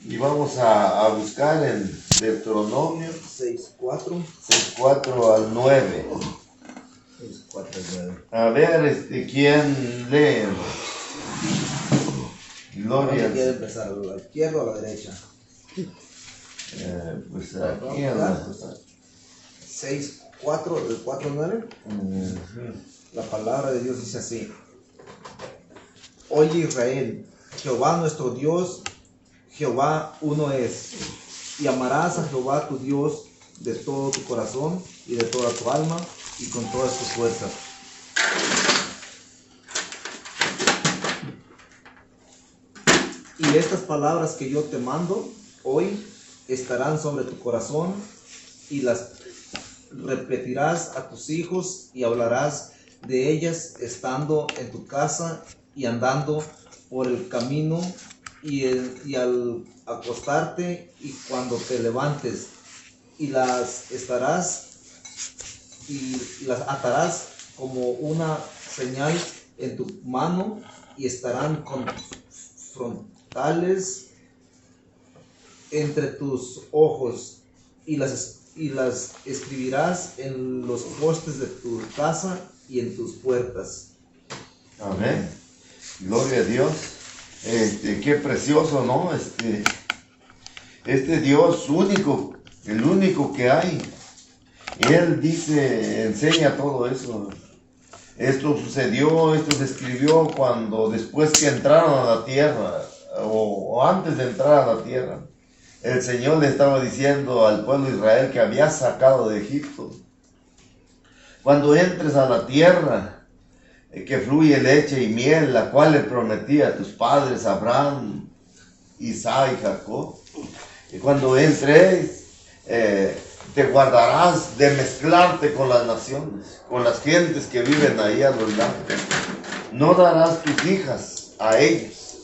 Y vamos a buscar en Deuteronomio 6:4 al 9. 6:4 al 9. A ver, ¿quién lee? Gloria. ¿Dónde quiere empezar? ¿A la izquierda o a la derecha? Pues aquí a la... 6:4, del 4 al 9. La palabra de Dios dice así: Oye Israel, Jehová nuestro Dios, Jehová uno es, y amarás a Jehová tu Dios de todo tu corazón y de toda tu alma y con todas tus fuerzas. Y estas palabras que yo te mando hoy estarán sobre tu corazón, y las repetirás a tus hijos y hablarás de ellas estando en tu casa y andando por el camino y al acostarte y cuando te levantes, y las atarás como una señal en tu mano, y estarán con frontales entre tus ojos, y las escribirás en los postes de tu casa y en tus puertas. Amén. Gloria a Dios. Qué precioso, ¿no? Este Dios único, el único que hay. Él dice, enseña todo eso. Esto sucedió, esto se escribió cuando después que entraron a la tierra, o antes de entrar a la tierra. El Señor le estaba diciendo al pueblo de Israel que había sacado de Egipto: cuando entres a la tierra que fluye leche y miel, la cual le prometí a tus padres Abraham, Isaac y Jacob, y cuando entres, te guardarás de mezclarte con las naciones, con las gentes que viven ahí a los lados. No darás tus hijas a ellos.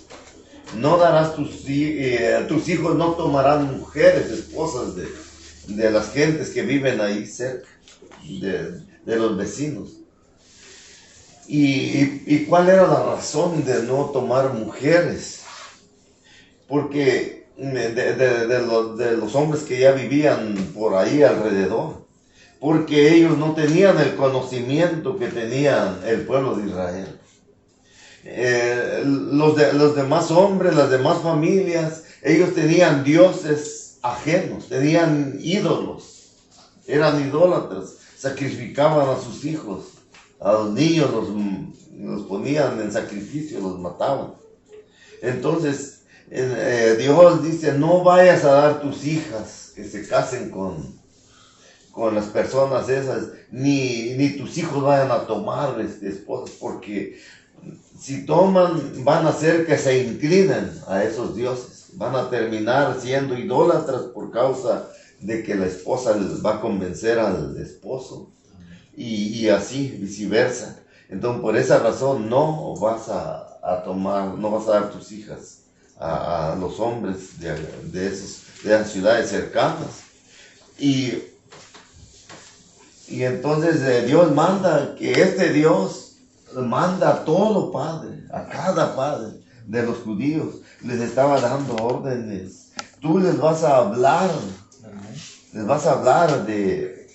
No darás tus hijos no tomarán mujeres, esposas de las gentes que viven ahí cerca, de los vecinos. ¿Y cuál era la razón de no tomar mujeres? Porque de los hombres que ya vivían por ahí alrededor, porque ellos no tenían el conocimiento que tenían el pueblo de Israel. Los demás hombres, las demás familias, ellos tenían dioses ajenos, tenían ídolos, eran idólatras, sacrificaban a sus hijos, a los niños los ponían en sacrificio, los mataban. Entonces Dios dice: no vayas a dar tus hijas que se casen con las personas esas, ni tus hijos vayan a tomar esposas, porque si toman, van a hacer que se inclinen a esos dioses. Van a terminar siendo idólatras por causa de que la esposa les va a convencer al esposo. Y así, viceversa. Entonces, por esa razón, no vas a tomar, no vas a dar tus hijas a los hombres de esas ciudades cercanas. Y entonces Dios manda que Dios manda a todo padre, a cada padre de los judíos, les estaba dando órdenes. Tú les vas a hablar, de,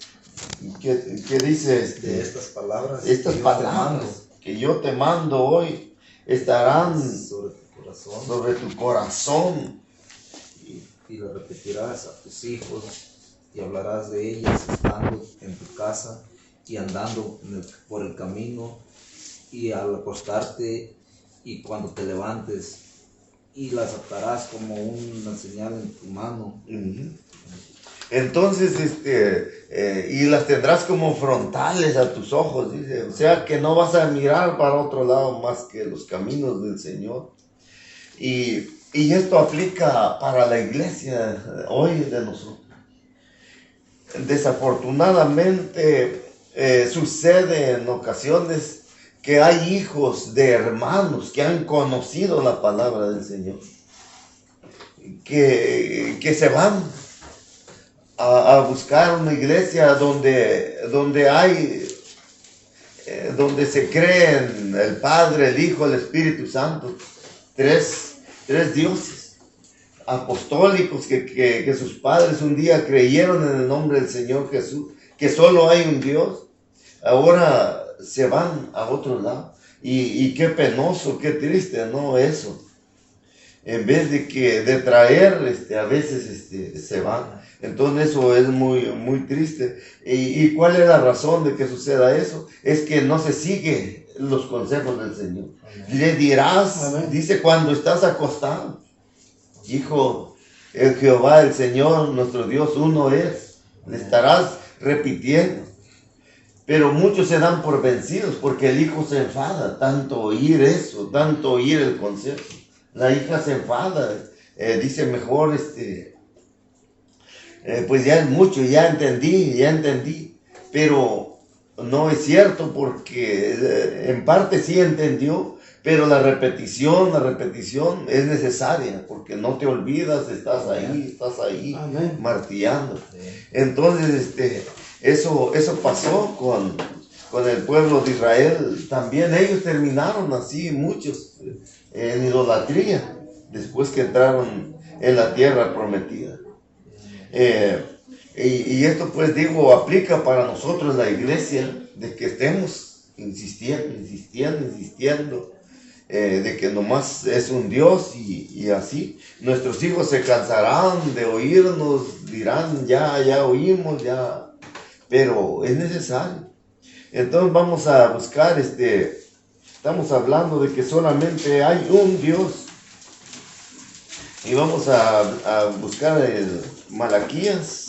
¿qué dice? De estas palabras. Estas palabras que yo te mando hoy estarán sobre tu corazón. Y las repetirás a tus hijos y hablarás de ellas estando en tu casa y andando por el camino y al acostarte y cuando te levantes, y las atarás como una señal en tu mano. Entonces, y las tendrás como frontales a tus ojos, dice. O sea que no vas a mirar para otro lado más que los caminos del Señor. Y esto aplica para la iglesia hoy de nosotros. Desafortunadamente sucede en ocasiones que hay hijos de hermanos que han conocido la palabra del Señor, que se van a buscar una iglesia donde se creen el Padre, el Hijo, el Espíritu Santo, tres tres dioses apostólicos que sus padres un día creyeron en el nombre del Señor Jesús, que solo hay un Dios, ahora se van a otro lado. Y qué penoso, qué triste, ¿no? Eso. En vez de traer, a veces se van. Entonces eso es muy, muy triste. ¿Y cuál es la razón de que suceda eso? Es que no se sigue los consejos del Señor. Amén. Le dirás, amén, dice, cuando estás acostado, hijo, el Jehová, el Señor, nuestro Dios, uno es. Le estarás repitiendo. Pero muchos se dan por vencidos porque el hijo se enfada, tanto oír eso, tanto oír el consejo. La hija se enfada, dice mejor, pues ya es mucho, ya entendí. Pero no es cierto porque en parte sí entendió, pero la repetición es necesaria porque no te olvidas, estás ahí, amén, martillando. Entonces, eso pasó con el pueblo de Israel. También ellos terminaron así, muchos, en idolatría, después que entraron en la tierra prometida. Y esto, pues digo, aplica para nosotros, la iglesia, de que estemos insistiendo, de que nomás es un Dios y así. Nuestros hijos se cansarán de oírnos, dirán, ya oímos, ya. Pero es necesario. Entonces vamos a buscar, estamos hablando de que solamente hay un Dios. Y vamos a buscar el Malaquías,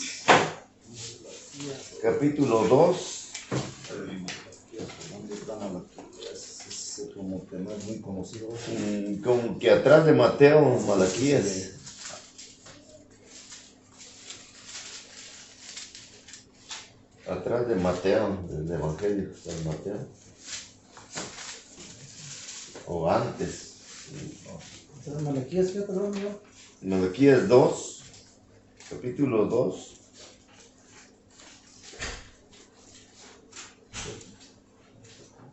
capítulo 2. Como que no es muy conocido. Como que atrás de Mateo, Malaquías. Atrás de Mateo, del Evangelio de Mateo. O antes. Malaquías, ¿qué, perdón, yo? Malaquías 2, capítulo 2.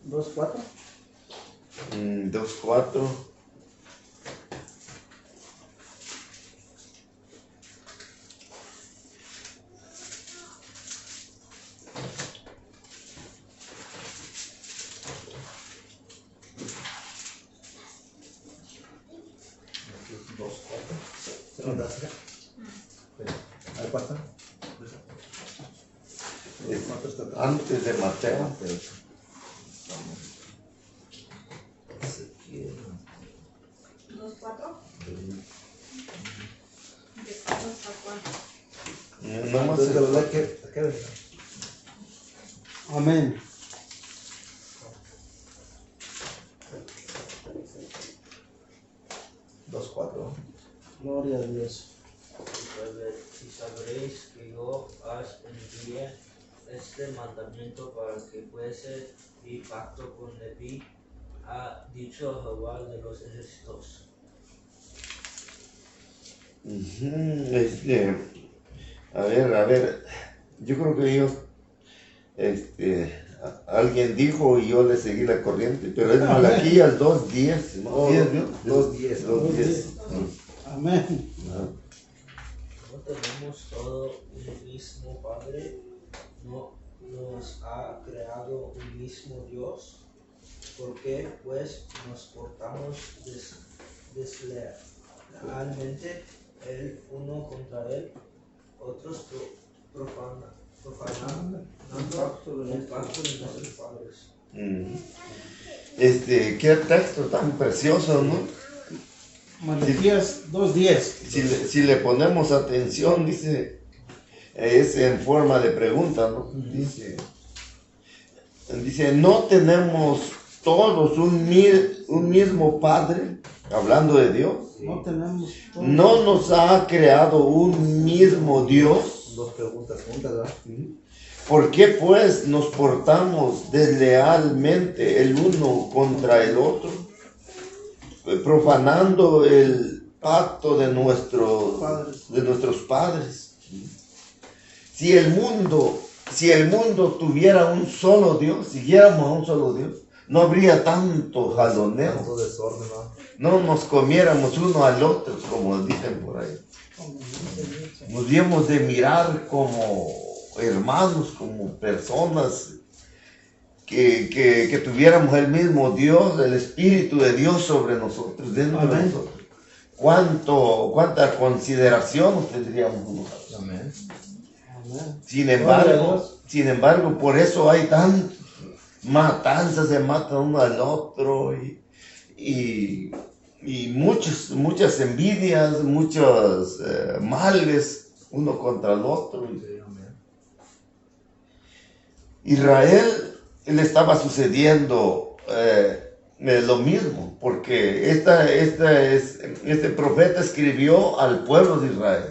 ¿2:4? 2:4. Antes de Mateo. 2:4. ¿De cuándo hasta cuándo? No más. Amén. Gloria a Dios. Y sabréis que yo os envié este mandamiento para que fuese mi pacto con Leví, ha dicho Jehová de los ejércitos. A ver, yo creo que ellos, alguien dijo y yo le seguí la corriente, pero es Malaquías 2:10, ¿no? 2:10. Amén. ¿No tenemos todo un mismo Padre? ¿No nos ha creado un mismo Dios? ¿Por qué, pues, nos portamos deslealmente el uno contra él, otros profanando el pacto de nuestros padres? Qué texto tan precioso, ¿no? Malaquías 2:10. Si le ponemos atención, dice, es en forma de pregunta, ¿no? Dice, no tenemos todos un mismo Padre, hablando de Dios. No tenemos todos. No nos ha creado un mismo Dios. Dos preguntas juntas, ¿verdad? ¿Por qué pues nos portamos deslealmente el uno contra el otro, profanando el pacto de nuestros padres? Si el mundo tuviera un solo Dios, siguiéramos a un solo Dios, no habría tanto jaloneo. Tanto desorden, ¿no? No nos comiéramos uno al otro, como dicen por ahí. Nos debemos de mirar como hermanos, como personas que tuviéramos el mismo Dios, el Espíritu de Dios sobre nosotros, dentro de Amén. nosotros. Cuánta consideración tendríamos nosotros. Amén. Amén. Sin embargo, por eso hay tan matanzas, se matan uno al otro y muchas envidias, muchos males uno contra el otro. Sí, amén. Israel le estaba sucediendo lo mismo, porque este profeta escribió al pueblo de Israel.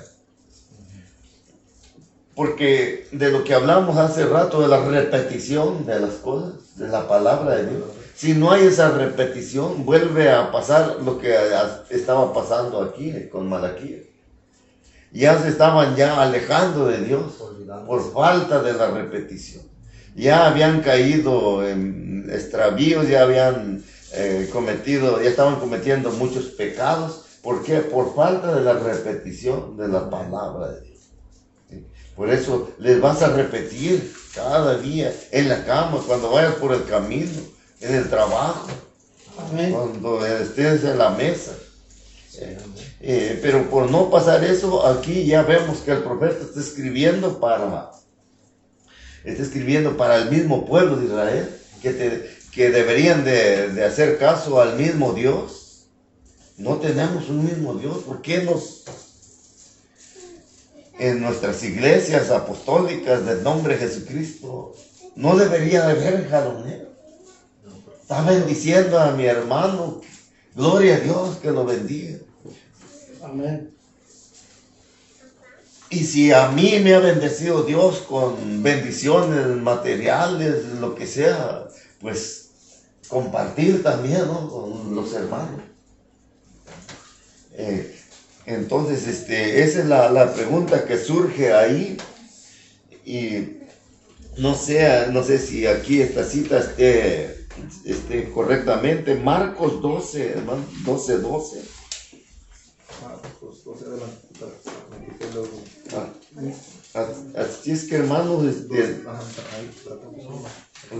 Porque de lo que hablamos hace rato, de la repetición de las cosas, de la palabra de Dios, si no hay esa repetición, vuelve a pasar lo que estaba pasando aquí con Malaquías. Ya se estaban ya alejando de Dios por falta de la repetición. Ya habían caído en extravíos, ya habían ya estaban cometiendo muchos pecados. ¿Por qué? Por falta de la repetición de la palabra de Dios. Por eso les vas a repetir cada día en la cama, cuando vayas por el camino, en el trabajo, Amén. cuando estés en la mesa. Pero por no pasar eso, aquí ya vemos que el profeta está escribiendo para el mismo pueblo de Israel, que deberían de hacer caso al mismo Dios. No tenemos un mismo Dios. ¿Por qué en nuestras iglesias apostólicas del nombre de Jesucristo no debería de haber jaloneo? Está bendiciendo a mi hermano. Gloria a Dios, que lo bendiga. Amén. Y si a mí me ha bendecido Dios con bendiciones materiales, lo que sea, pues compartir también, ¿no?, con los hermanos. Entonces, esa es la pregunta que surge ahí. Y no sé si aquí esta cita esté correctamente. Marcos 12, hermano, 12. Marcos 12, adelante. Así es que, hermanos,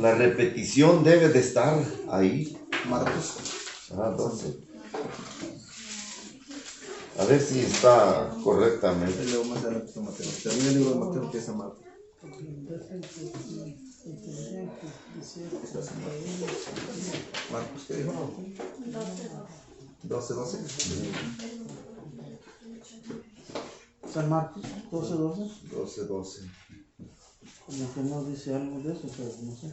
la repetición debe de estar ahí. Marcos. 12. A ver si está correctamente. Luego más adelante está Mateo. Termina el libro de Mateo, empieza Marcos. Marcos, ¿qué dijo? 12. San Marcos 12:12. 12. Como que no dice algo de eso, pero no sé.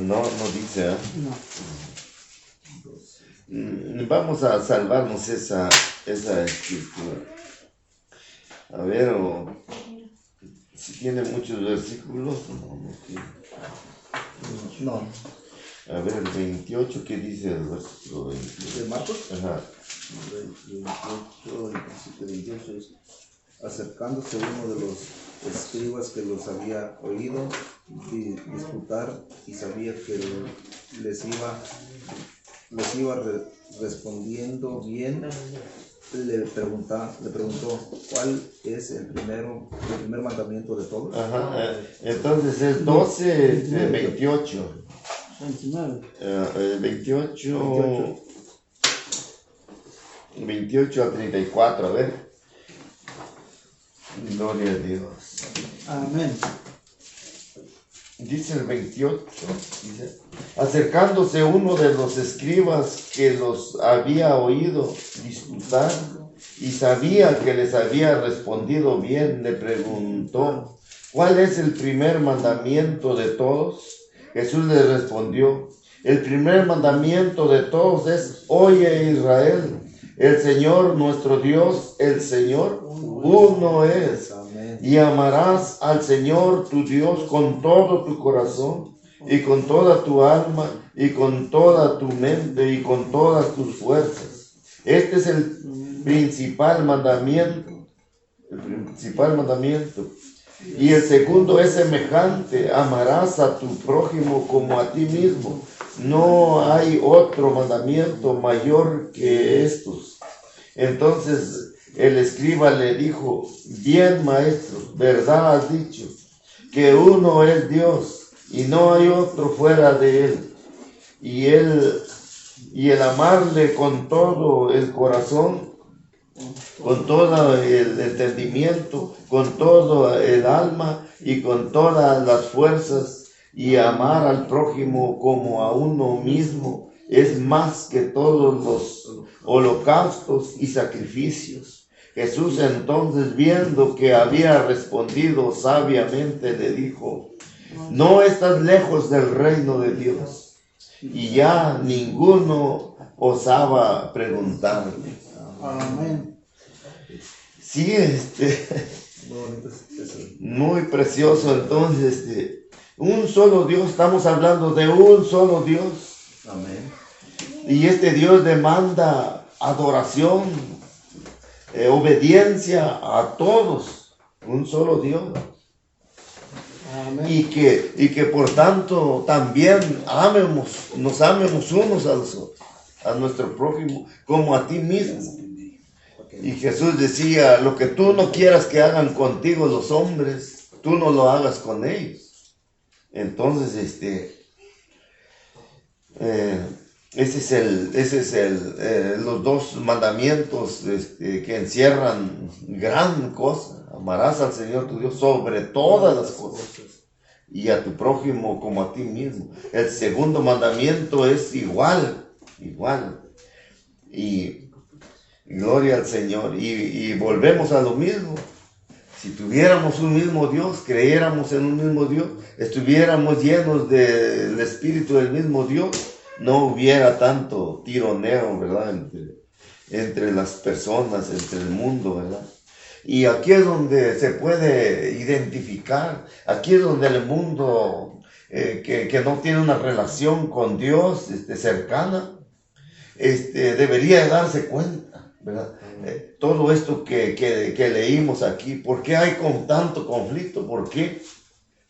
No dice, ¿eh? No. Vamos a salvarnos esa escritura. A ver, si tiene muchos versículos, No. A ver, el 28, ¿qué dice el versículo 28? ¿De Marcos? Ajá. 28 es: acercándose uno de los escribas que los había oído disputar y sabía que les iba respondiendo bien, le preguntó ¿cuál es el primer mandamiento de todos? Ajá. Entonces es 12, 28. 29. 28 a 34, a ver. Gloria a Dios. Amén. Dice el 28, dice: acercándose uno de los escribas que los había oído disputar y sabía que les había respondido bien, le preguntó: ¿cuál es el primer mandamiento de todos? Jesús le respondió: el primer mandamiento de todos es: oye, Israel, el Señor nuestro Dios, el Señor uno es. Amén. Y amarás al Señor tu Dios con todo tu corazón y con toda tu alma y con toda tu mente y con todas tus fuerzas. Este es el principal mandamiento. El principal mandamiento. Y el segundo es semejante, amarás a tu prójimo como a ti mismo. No hay otro mandamiento mayor que estos. Entonces el escriba le dijo, bien maestro, verdad has dicho, que uno es Dios y no hay otro fuera de él. Y el amarle con todo el corazón, con todo el entendimiento, con todo el alma y con todas las fuerzas, y amar al prójimo como a uno mismo es más que todos los holocaustos y sacrificios. Jesús entonces, viendo que había respondido sabiamente, le dijo, no estás lejos del reino de Dios. Y ya ninguno osaba preguntarle. Amén. Sí, Muy bonito eso. muy precioso. Entonces, un solo Dios, estamos hablando de un solo Dios. Amén. Y este Dios demanda adoración, obediencia a todos. Un solo Dios. Amén. Y que por tanto también nos amemos unos a los otros, a nuestro prójimo, como a ti mismo. Y Jesús decía, lo que tú no quieras que hagan contigo los hombres, tú no lo hagas con ellos. Entonces, ese es los dos mandamientos que encierran gran cosa. Amarás al Señor tu Dios sobre todas las cosas y a tu prójimo como a ti mismo. El segundo mandamiento es igual. Y gloria al Señor. Y volvemos a lo mismo. Si tuviéramos un mismo Dios, creyéramos en un mismo Dios, estuviéramos llenos del Espíritu del mismo Dios, no hubiera tanto tironeo, ¿verdad? Entre las personas, entre el mundo, ¿verdad? Y aquí es donde se puede identificar, aquí es donde el mundo que no tiene una relación con Dios cercana, debería darse cuenta, ¿verdad? Todo esto que leímos aquí, ¿por qué hay tanto conflicto? ¿Por qué?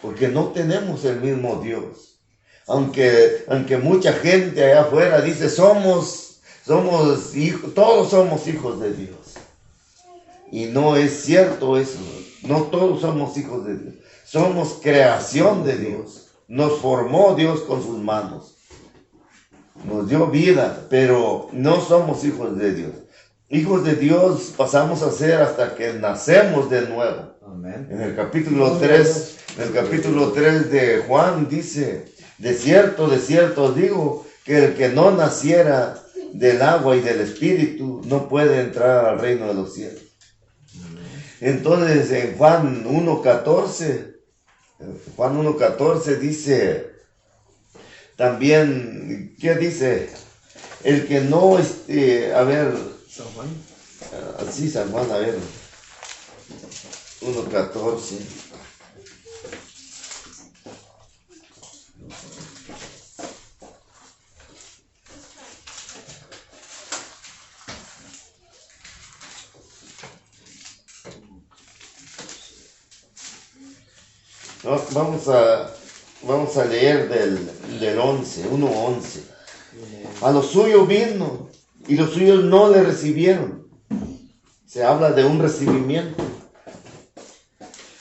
Porque no tenemos el mismo Dios. Aunque mucha gente allá afuera dice, somos hijos, todos somos hijos de Dios. Y no es cierto eso. No todos somos hijos de Dios. Somos creación de Dios. Nos formó Dios con sus manos. Nos dio vida, pero no somos hijos de Dios. Hijos de Dios pasamos a ser hasta que nacemos de nuevo. Amén. En el capítulo 3 de Juan dice, de cierto os digo, que el que no naciera del agua y del Espíritu no puede entrar al reino de los cielos. Entonces en Juan 1:14 dice también, ¿qué dice? El que no, San Juan. Sí, San Juan, 1:14. No, vamos a leer del 11, 1:11. A los suyos vino y los suyos no le recibieron. Se habla de un recibimiento.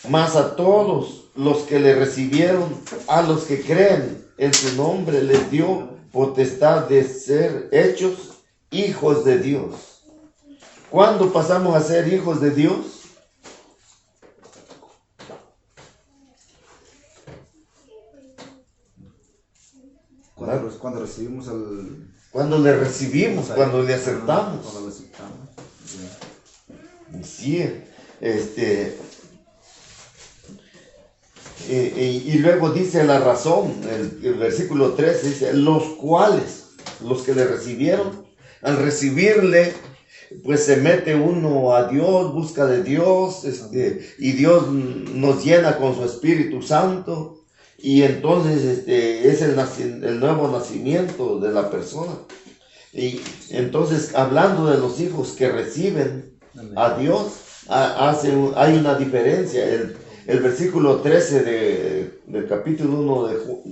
Mas a todos los que le recibieron, a los que creen en su nombre, les dio potestad de ser hechos hijos de Dios. ¿Cuándo pasamos a ser hijos de Dios? Cuando recibimos al... Cuando le recibimos, cuando le aceptamos. Cuando lo aceptamos. Sí, y luego dice la razón, el versículo 13 dice, los cuales, los que le recibieron, al recibirle, pues se mete uno a Dios, busca de Dios, y Dios nos llena con su Espíritu Santo. Y entonces es el nuevo nacimiento de la persona. Y entonces, hablando de los hijos que reciben a Dios, hay una diferencia. El versículo 13 del capítulo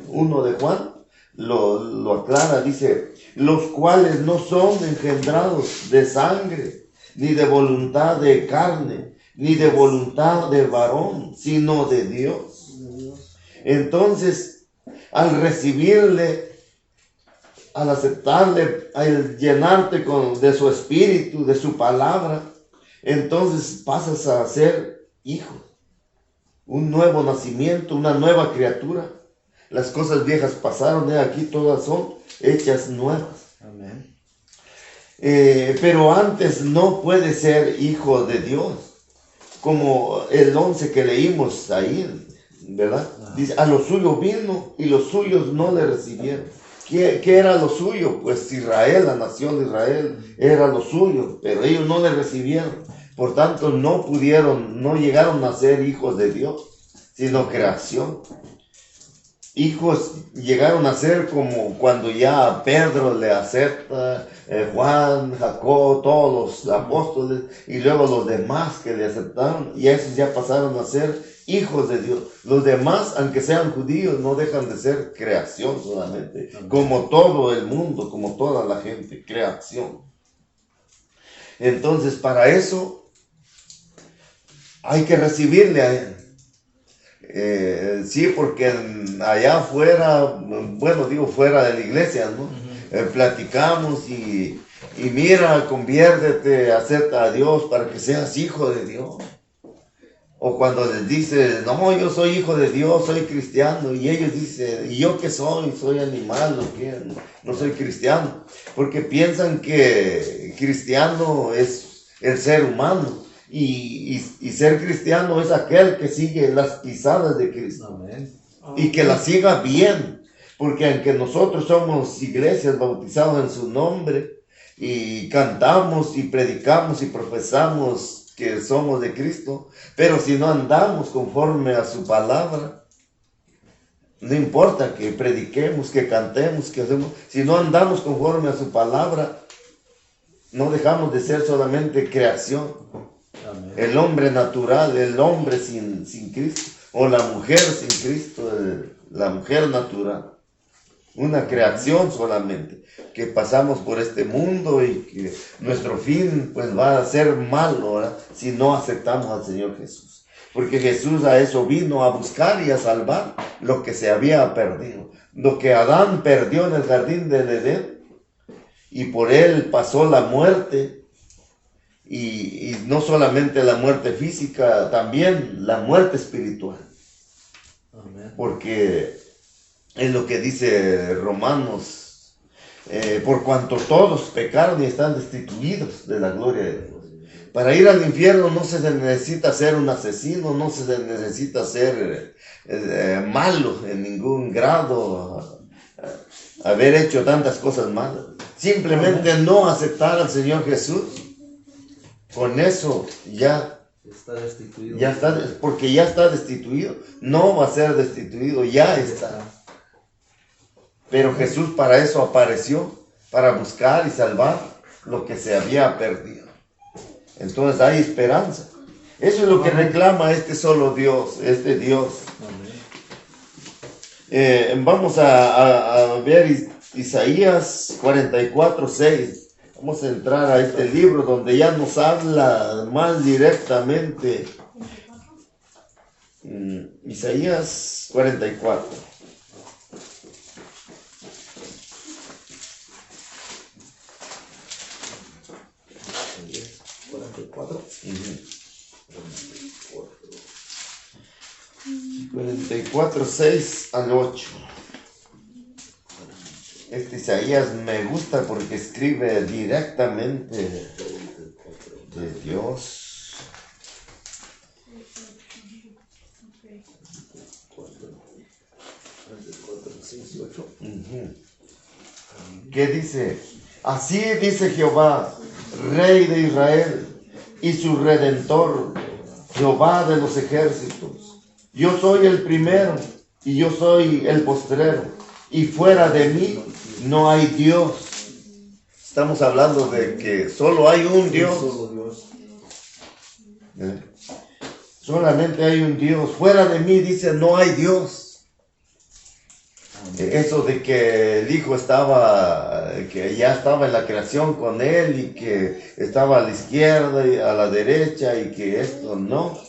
1 de Juan lo aclara, dice, los cuales no son engendrados de sangre, ni de voluntad de carne, ni de voluntad de varón, sino de Dios. Entonces, al recibirle, al aceptarle, al llenarte de su espíritu, de su palabra, entonces pasas a ser hijo. Un nuevo nacimiento, una nueva criatura. Las cosas viejas pasaron, aquí todas son hechas nuevas. Amén. Pero antes no puede ser hijo de Dios, como el 11 que leímos ahí, ¿verdad? Dice, a lo suyo vino y los suyos no le recibieron. ¿Qué era lo suyo? Pues Israel, la nación de Israel, era lo suyo, pero ellos no le recibieron. Por tanto, no llegaron a ser hijos de Dios, sino creación. Hijos llegaron a ser como cuando ya Pedro le acepta, Juan, Jacob, todos los apóstoles, y luego los demás que le aceptaron, y esos ya pasaron a ser hijos de Dios. Los demás, aunque sean judíos, no dejan de ser creación solamente, como todo el mundo, como toda la gente, creación. Entonces, para eso hay que recibirle a Él. Sí, porque allá afuera, fuera de la iglesia, ¿no? Platicamos y mira, conviértete, acepta a Dios para que seas hijo de Dios. O cuando les dice, no, yo soy hijo de Dios, soy cristiano, y ellos dicen, ¿y yo qué soy? Soy animal, ¿o qué? No soy cristiano, porque piensan que cristiano es el ser humano. Y ser cristiano es aquel que sigue las pisadas de Cristo. Amén. Y que las siga bien. Porque aunque nosotros somos iglesias bautizados en su nombre y cantamos y predicamos y profesamos que somos de Cristo, pero si no andamos conforme a su palabra, no importa que prediquemos, que cantemos, que hacemos, si no andamos conforme a su palabra, no dejamos de ser solamente creación. Amén. El hombre natural, el hombre sin Cristo, o la mujer sin Cristo, la mujer natural. Una creación solamente, que pasamos por este mundo y que nuestro fin pues va a ser malo, ¿verdad? Si no aceptamos al Señor Jesús. Porque Jesús a eso vino, a buscar y a salvar lo que se había perdido. Lo que Adán perdió en el jardín del Edén, y por él pasó la muerte. Y no solamente la muerte física, también la muerte espiritual. Amén. Porque es lo que dice Romanos, por cuanto todos pecaron y están destituidos de la gloria de Dios. Para ir al infierno no se necesita ser un asesino, no se necesita ser malo en ningún grado, haber hecho tantas cosas malas. Simplemente no aceptar al Señor Jesús. Con eso ya Está destituido. porque ya está destituido, no va a ser destituido, ya está. Pero Jesús para eso apareció, para buscar y salvar lo que se había perdido. Entonces hay esperanza. Eso es lo que reclama este solo Dios, este Dios. Vamos a ver Isaías 44:6. Vamos a entrar a este libro donde ya nos habla más directamente. Isaías 44. Uh-huh. 44:6 al 8. Este Isaías me gusta porque escribe directamente de Dios. ¿Qué dice? Así dice Jehová, Rey de Israel y su Redentor, Jehová de los ejércitos. Yo soy el primero y yo soy el postrero, y fuera de mí no hay Dios. Estamos hablando de que solo hay un Dios. Solamente hay un Dios. Fuera de mí, dice, no hay Dios. Eso de que el Hijo que ya estaba en la creación con Él y que estaba a la izquierda y a la derecha y que esto no.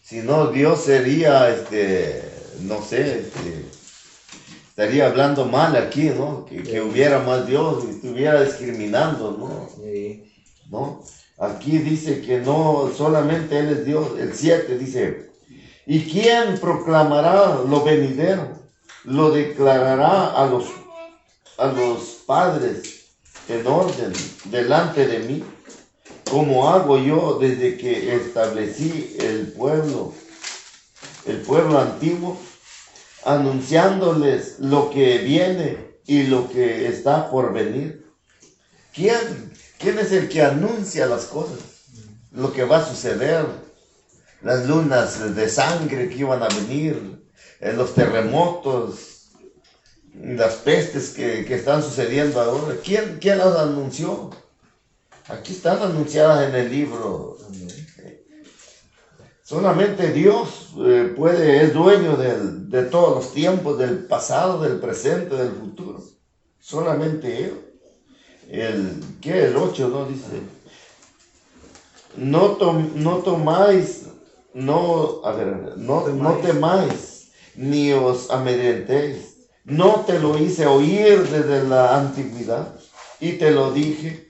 Si no, Dios sería, no sé, estaría hablando mal aquí, ¿no? Que hubiera más Dios y estuviera discriminando, ¿no? Sí. ¿No? Aquí dice que no, solamente Él es Dios. El 7 dice, ¿y quién proclamará lo venidero? Lo declarará a los padres en orden delante de mí, como hago yo desde que establecí el pueblo antiguo, anunciándoles lo que viene y lo que está por venir. ¿Quién es el que anuncia las cosas? Lo que va a suceder, las lunas de sangre que iban a venir, los terremotos, las pestes que están sucediendo ahora. ¿Quién las anunció? Aquí están anunciadas en el libro. Solamente Dios es dueño de todos los tiempos, del pasado, del presente, del futuro. Solamente Él. El 8, ¿no? Dice, no temáis, ni os amedrentéis. No te lo hice oír desde la antigüedad, y te lo dije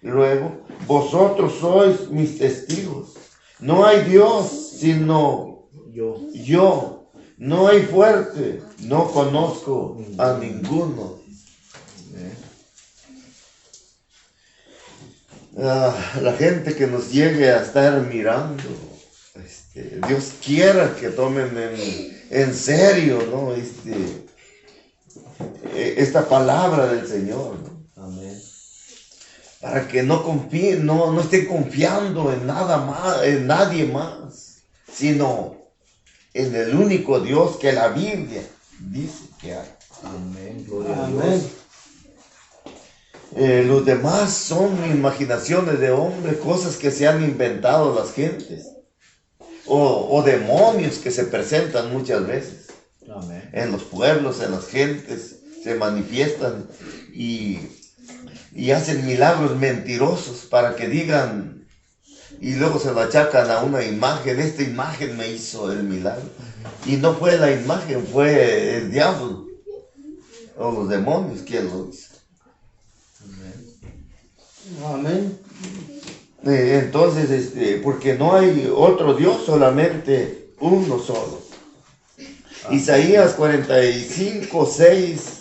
luego, vosotros sois mis testigos. No hay Dios sino yo. No hay fuerte, no conozco a ninguno. La gente que nos llegue a estar mirando, Dios quiera que tomen en serio, ¿no? Esta palabra del Señor, ¿no? Amén. Para que no confíen, no estén confiando en nada más, en nadie más, sino en el único Dios que la Biblia dice que hay. Amén. Gloria a Amén. Dios. Los demás son imaginaciones de hombre, cosas que se han inventado las gentes, o demonios que se presentan muchas veces. Amén. En los pueblos, en las gentes, se manifiestan y hacen milagros mentirosos para que digan, y luego se lo achacan a una imagen. Esta imagen me hizo el milagro. Y no fue la imagen, fue el diablo o los demonios quien lo hizo. Amén. Entonces, porque no hay otro Dios, solamente uno solo. Isaías 45, 6.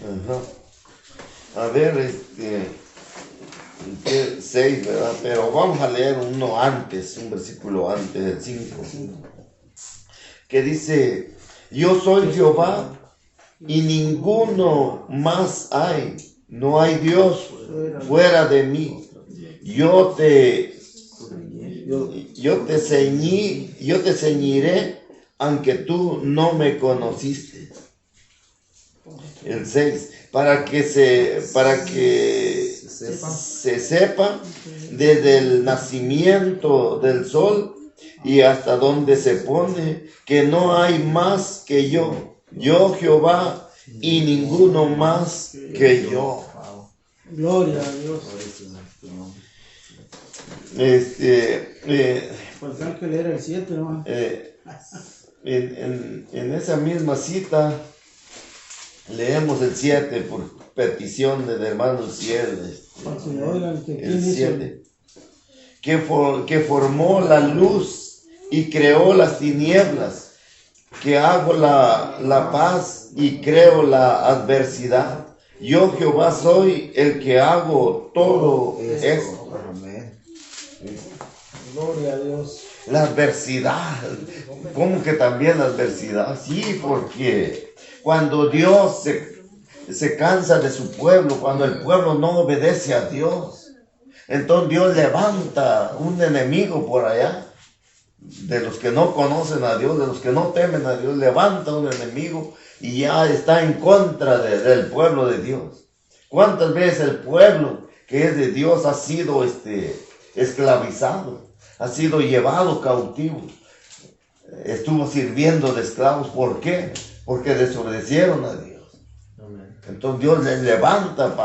Ajá. A ver, 6, ¿verdad? Pero vamos a leer uno antes, un versículo antes, el 5, que dice, yo soy Jehová y ninguno más hay, no hay Dios fuera de mí. Yo te ceñiré, aunque tú no me conociste. El 6, para que se sepa desde el nacimiento del sol y hasta donde se pone, que no hay más que yo Jehová, y ninguno más que yo. Gloria a Dios. Pues hay que leer el 7, ¿no? En esa misma cita leemos el 7 por petición del hermano Ciel. Para que le oigan que El quién hizo 7. Que formó la luz y creó las tinieblas, que hago la paz y creo la adversidad. Yo Jehová soy el que hago todo esto. Amén. Gloria a Dios. La adversidad. ¿Cómo que también la adversidad? Sí, porque cuando Dios se cansa de su pueblo, cuando el pueblo no obedece a Dios, entonces Dios levanta un enemigo por allá. De los que no conocen a Dios, de los que no temen a Dios, levanta un enemigo y ya está en contra del pueblo de Dios. ¿Cuántas veces el pueblo que es de Dios ha sido esclavizado, ha sido llevado cautivo, estuvo sirviendo de esclavos? ¿Por qué? Porque desobedecieron a Dios. Entonces Dios les levanta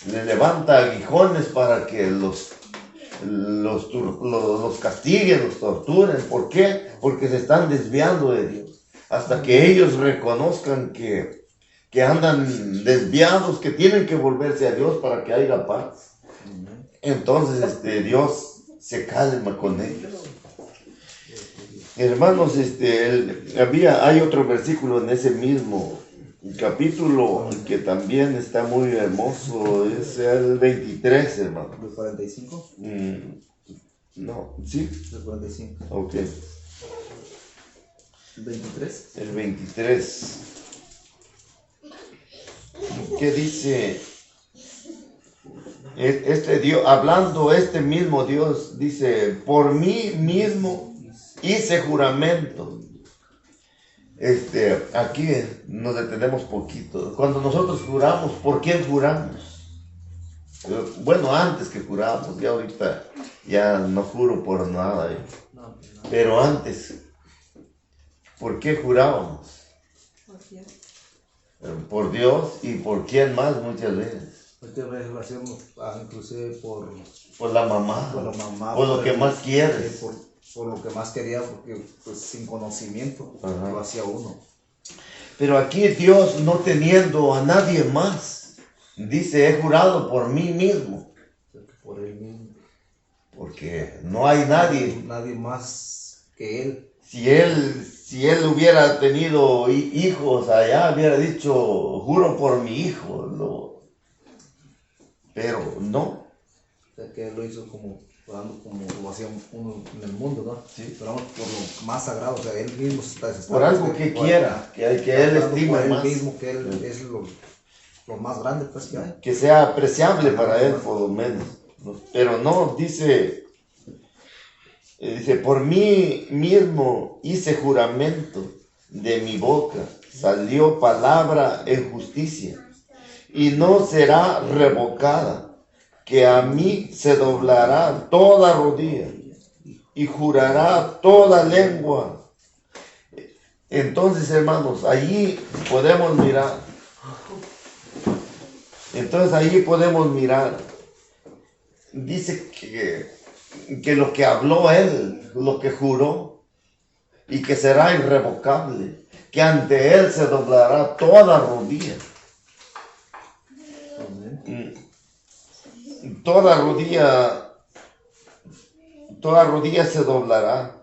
le levanta aguijones para que los castiguen, los torturen. ¿Por qué? Porque se están desviando de Dios. Hasta que ellos reconozcan que andan desviados, que tienen que volverse a Dios para que haya paz. Entonces Dios se calma con ellos. Hermanos, hay otro versículo en ese mismo capítulo que también está muy hermoso, es el 23, hermano. ¿El 45? No, ¿sí? El 45. Ok. ¿El 23? El 23. ¿Qué dice? Dios, hablando este mismo Dios, dice, por mí mismo hice juramento. Aquí nos detenemos poquito. Cuando nosotros juramos, ¿por quién juramos? Bueno, antes que jurábamos, ya ahorita ya no juro por nada. Pero antes, ¿por qué jurábamos? Por Dios y por quién más muchas veces. Muchas veces lo hacemos inclusive por la mamá, por la mamá, por lo que más quieres. Por lo que más quería, porque pues sin conocimiento lo hacía uno. Pero aquí Dios, no teniendo a nadie más, dice, he jurado por mí mismo. Por él mismo. Porque no hay nadie. Nadie más que él. Si él hubiera tenido hijos allá, hubiera dicho, juro por mi hijo. No. Pero no. O sea, que él lo hizo como lo hacía uno en el mundo, ¿no? Sí. Pero vamos por lo más sagrado, o sea, él mismo está por algo que quiera, que él estime más. Él mismo, que él es lo más grande, pues, que hay. Que sea apreciable para él, por lo menos. Pero no, dice, por mí mismo hice juramento, de mi boca salió palabra en justicia, y no será revocada. Que a mí se doblará toda rodilla y jurará toda lengua. Entonces, hermanos, allí podemos mirar. Dice que lo que habló él, lo que juró, y que será irrevocable, que ante él se doblará toda rodilla. Toda rodilla se doblará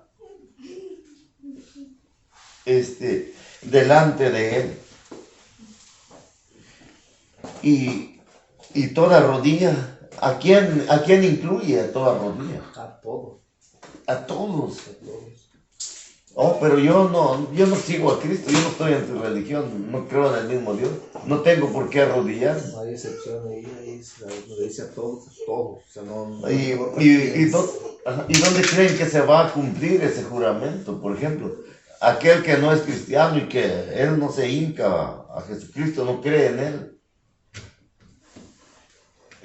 delante de él. Y toda rodilla, ¿a quién incluye a toda rodilla? A todos. A todos. Oh, pero yo no sigo a Cristo, yo no estoy en tu religión, no creo en el mismo Dios, no tengo por qué arrodillarme. No hay excepción ahí le dice a todos, o sea, no ¿Y dónde creen que se va a cumplir ese juramento? Por ejemplo, aquel que no es cristiano y que él no se hinca a Jesucristo, no cree en él.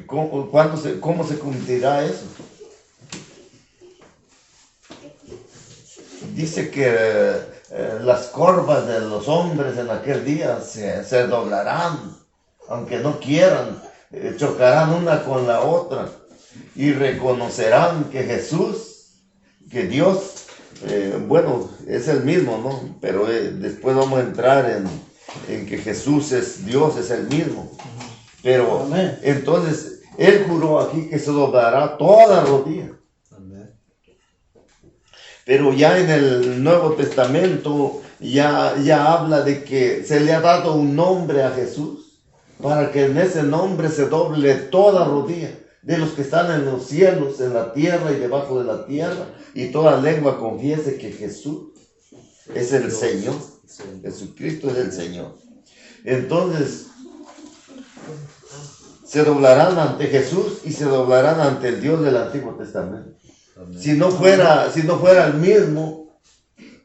¿Cómo se cumplirá eso? Dice que las corvas de los hombres en aquel día se doblarán, aunque no quieran, chocarán una con la otra y reconocerán que Jesús, que Dios, es el mismo, ¿no? Pero después vamos a entrar en que Jesús es Dios, es el mismo. Pero amén. Entonces, Él juró aquí que se doblará toda rodilla. Pero ya en el Nuevo Testamento ya habla de que se le ha dado un nombre a Jesús para que en ese nombre se doble toda rodilla, de los que están en los cielos, en la tierra y debajo de la tierra, y toda lengua confiese que Jesús es el Señor. Jesucristo es el Señor. Entonces, se doblarán ante Jesús y se doblarán ante el Dios del Antiguo Testamento. Si no fuera el mismo,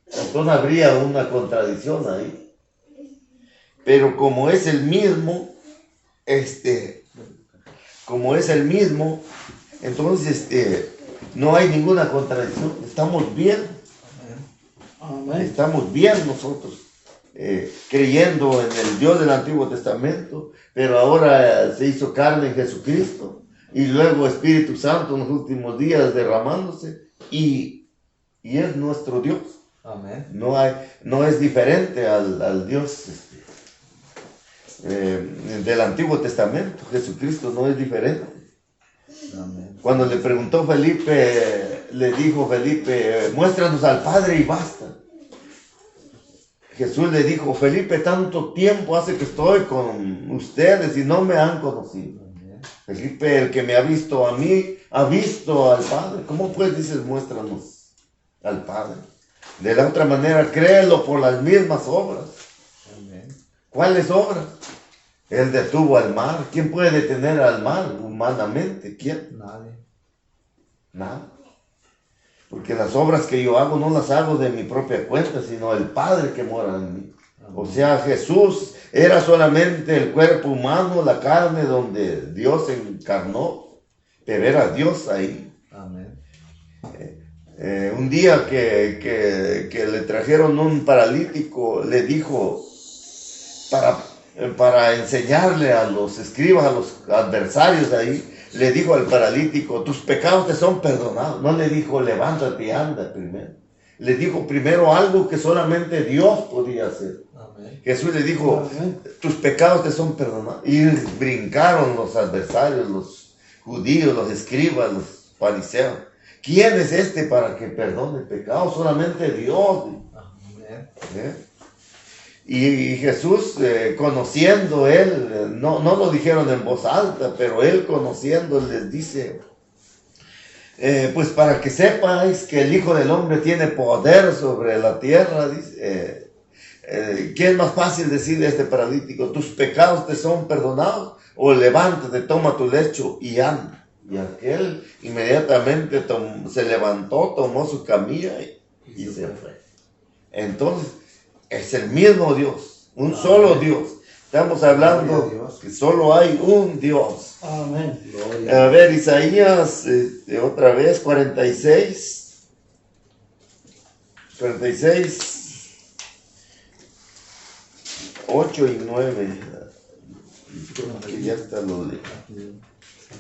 entonces habría una contradicción ahí. Pero como es el mismo, entonces no hay ninguna contradicción. Estamos bien. Amén. Estamos bien nosotros, creyendo en el Dios del Antiguo Testamento, pero ahora se hizo carne en Jesucristo, y luego Espíritu Santo en los últimos días derramándose, y es nuestro Dios. Amén. No es diferente al Dios del Antiguo Testamento. Jesucristo no es diferente. Amén. Cuando le preguntó Felipe, le dijo Felipe, muéstranos al Padre y basta. Jesús le dijo, Felipe, tanto tiempo hace que estoy con ustedes y no me han conocido. Amén. Felipe, el que me ha visto a mí, ha visto al Padre. ¿Cómo pues dices, muéstranos al Padre? De la otra manera, créelo por las mismas obras. Amén. ¿Cuáles obras? Él detuvo al mar. ¿Quién puede detener al mar humanamente? ¿Quién? Nadie. Nada. Porque las obras que yo hago no las hago de mi propia cuenta, sino el Padre que mora en mí. O sea, Jesús era solamente el cuerpo humano, la carne donde Dios se encarnó, pero era Dios ahí. Amén. Un día que le trajeron un paralítico, le dijo, para enseñarle a los escribas, a los adversarios ahí, le dijo al paralítico, tus pecados te son perdonados. No le dijo, levántate y anda primero. Le dijo primero algo que solamente Dios podía hacer. Amén. Jesús le dijo, Amén. tus pecados te son perdonados. Y brincaron los adversarios, los judíos, los escribas, los fariseos. ¿Quién es este para que perdone el pecado? Solamente Dios. Amén. Y Jesús, conociendo él, no lo dijeron en voz alta, pero él conociendo les dice, pues para que sepáis que el Hijo del Hombre tiene poder sobre la tierra, dice, ¿qué es más fácil decirle a este paralítico? ¿Tus pecados te son perdonados? O levántate, toma tu lecho y anda. Y aquel inmediatamente se levantó, tomó su camilla y se fue. Entonces, es el mismo Dios, un solo Dios. Estamos hablando que solo hay un Dios. Amén. Gloria. A ver, Isaías, otra vez, 46, 8 y 9. Que ya está lo de...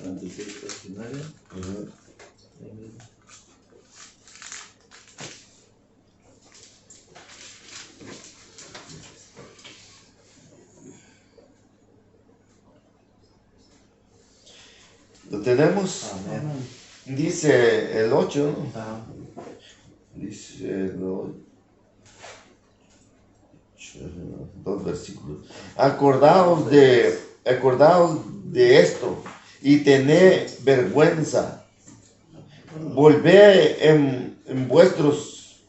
46, 49. ¿Lo tenemos? Amén. Dice el 8, ¿no? Ah, Dice el 8, 2 versículos. Acordaos de esto y tened vergüenza. Volved en vuestros,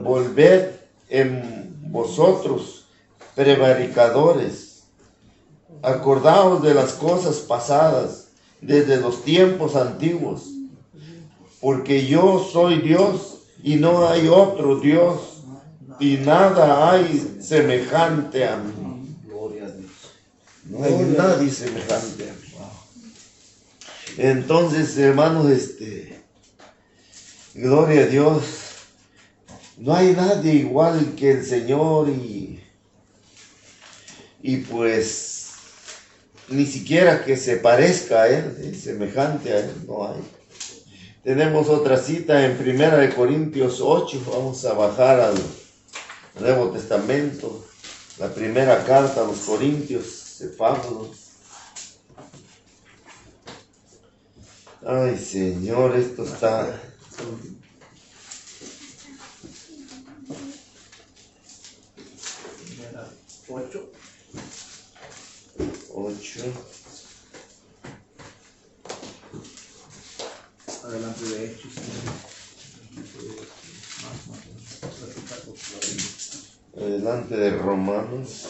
volved en vosotros, prevaricadores. Acordaos de las cosas pasadas, desde los tiempos antiguos, porque yo soy Dios y no hay otro Dios, y nada hay semejante a mí. gloria a Dios. No hay nadie semejante a mí. Entonces, hermanos, gloria a Dios. No hay nadie igual que el Señor y pues ni siquiera que se parezca a Él, semejante a Él, no hay. Tenemos otra cita en 1 Corintios 8, vamos a bajar al Nuevo Testamento, la primera carta a los Corintios de Pablo. Ay, Señor, esto está... 8. 8. Hechos. Adelante de Romanos.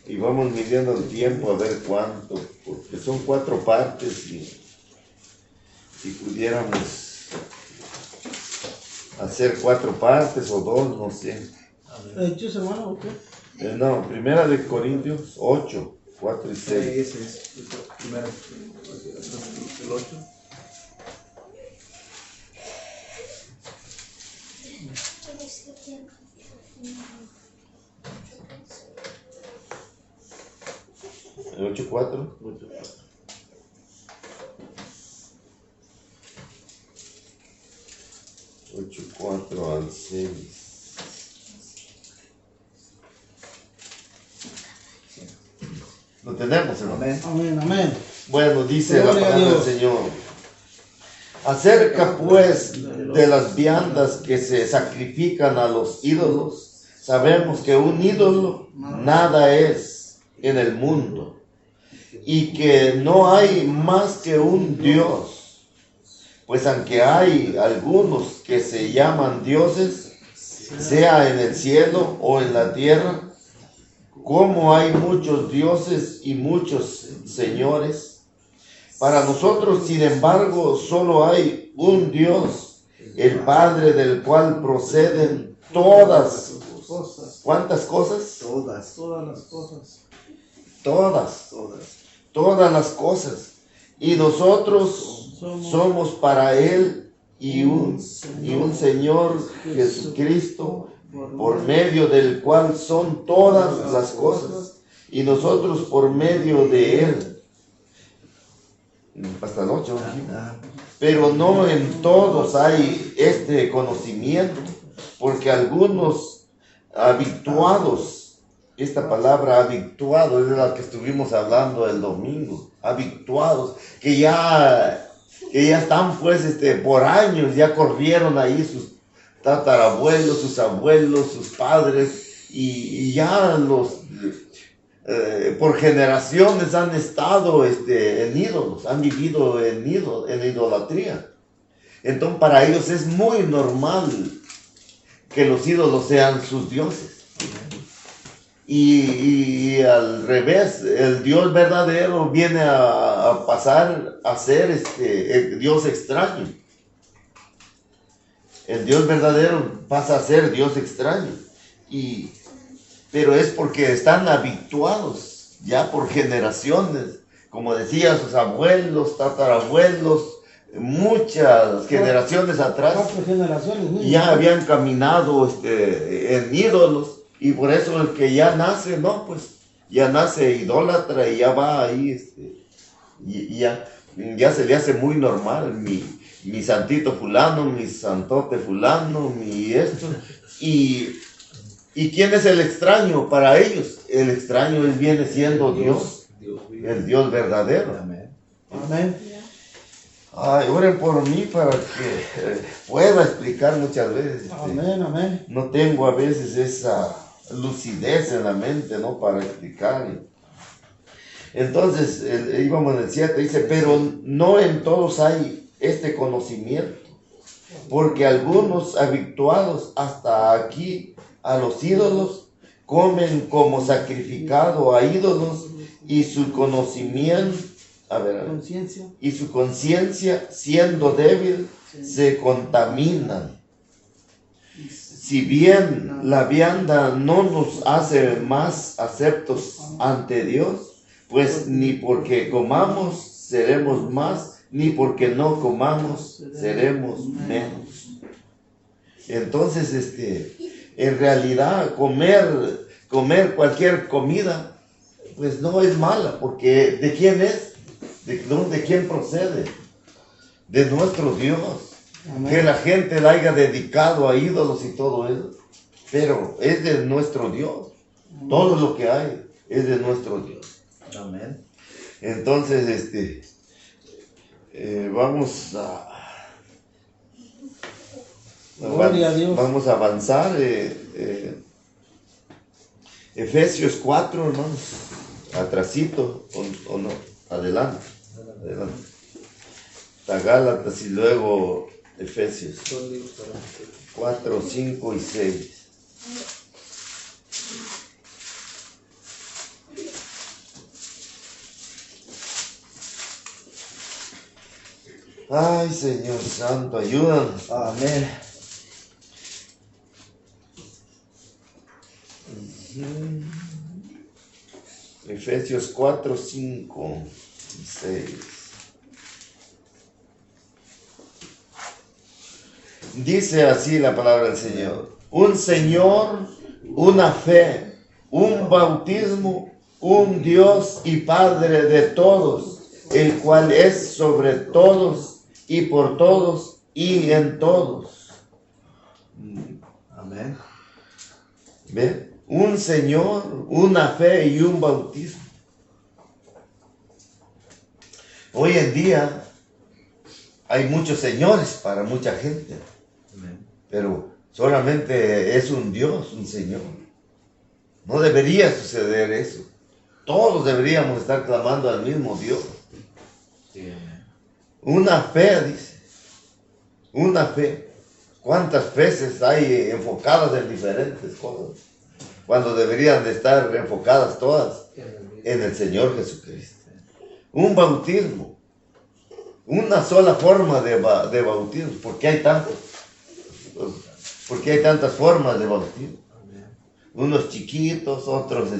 Y vamos midiendo el tiempo a ver cuánto, porque son 4 partes y si pudiéramos hacer 4 partes o 2, no sé. ¿Hechos, hermano, o qué? No, primera de Corintios 8, 4 y 6. Ese es el primero. El 8. El 8, 4. 8, 4 al 6. Lo tenemos, hermano. Amén. Amén, amén. Bueno, dice la Gloria a palabra del Dios. Señor. Acerca pues de las viandas que se sacrifican a los ídolos, sabemos que un ídolo nada es en el mundo y que no hay más que un Dios. Pues aunque hay algunos que se llaman dioses, sea en el cielo o en la tierra, como hay muchos dioses y muchos señores, para nosotros, sin embargo, solo hay un Dios, el Padre del cual proceden todas. Cosas. ¿Cuántas cosas? Todas. Todas las cosas. Todas las cosas. Y nosotros somos para Él y un Señor Jesucristo, por medio del cual son todas las cosas, y nosotros por medio de Él. Hasta el 8. Pero no en todos hay este conocimiento, porque algunos habituados, esta palabra habituado es de la que estuvimos hablando el domingo, habituados, que ya están pues por años, ya corrieron ahí sus tatarabuelos, sus abuelos, sus padres, y ya los por generaciones han estado en ídolos, han vivido en idolatría. Entonces para ellos es muy normal que los ídolos sean sus dioses. Y al revés, el Dios verdadero viene a pasar a ser el Dios extraño. El Dios verdadero pasa a ser Dios extraño. Pero es porque están habituados ya por generaciones, como decía, sus abuelos, tatarabuelos, muchas generaciones atrás, 4 generaciones. mínimo. ya habían caminado en ídolos, y por eso el que ya nace, no, pues ya nace idólatra y ya va ahí, y ya se le hace muy normal, mi santito fulano, mi santote fulano, mi esto, ¿Y quién es el extraño para ellos? El extraño viene siendo Dios, el Dios verdadero. Amén. Amén. Ay, oren por mí para que pueda explicar muchas veces. Amén, amén. No tengo a veces esa lucidez en la mente, ¿no? Para explicar. Entonces, íbamos en el 7, dice, pero no en todos hay este conocimiento, porque algunos habituados hasta aquí a los ídolos comen como sacrificado a ídolos, y su conocimiento, Conciencia. y su conciencia, siendo débil, se contaminan. Si bien la vianda no nos hace más aceptos ante Dios, pues ni porque comamos seremos más, ni porque no comamos seremos menos. Entonces, en realidad comer cualquier comida, pues no es mala, porque ¿de quién es? ¿De quién procede? De nuestro Dios. Amén. Que la gente la haya dedicado a ídolos y todo eso, pero es de nuestro Dios. Todo lo que hay es de nuestro Dios. Amén. Entonces, vamos Gloria a Dios. vamos a avanzar. Efesios 4, hermanos. atrasito o no, adelante. Está Gálatas y luego Efesios 4, 5 y 6. Ay, Señor Santo, ayúdanos. Amén. Efesios 4, 5 y 6. Dice así la palabra del Señor: un Señor, una fe, un bautismo, un Dios y Padre de todos, el cual es sobre todos y por todos y en todos. Amén. ¿Ven? Un Señor, una fe y un bautismo. Hoy en día hay muchos señores para mucha gente, Amén. pero solamente es un Dios, un Señor. No debería suceder eso. Todos deberíamos estar clamando al mismo Dios. Sí, amén. Una fe, dice. Una fe. ¿Cuántas veces hay enfocadas en diferentes cosas? Cuando deberían de estar enfocadas todas en el Señor Jesucristo. Un bautismo. Una sola forma de bautismo. ¿Por qué hay tantos? ¿Por qué hay tantas formas de bautismo? Unos chiquitos, otros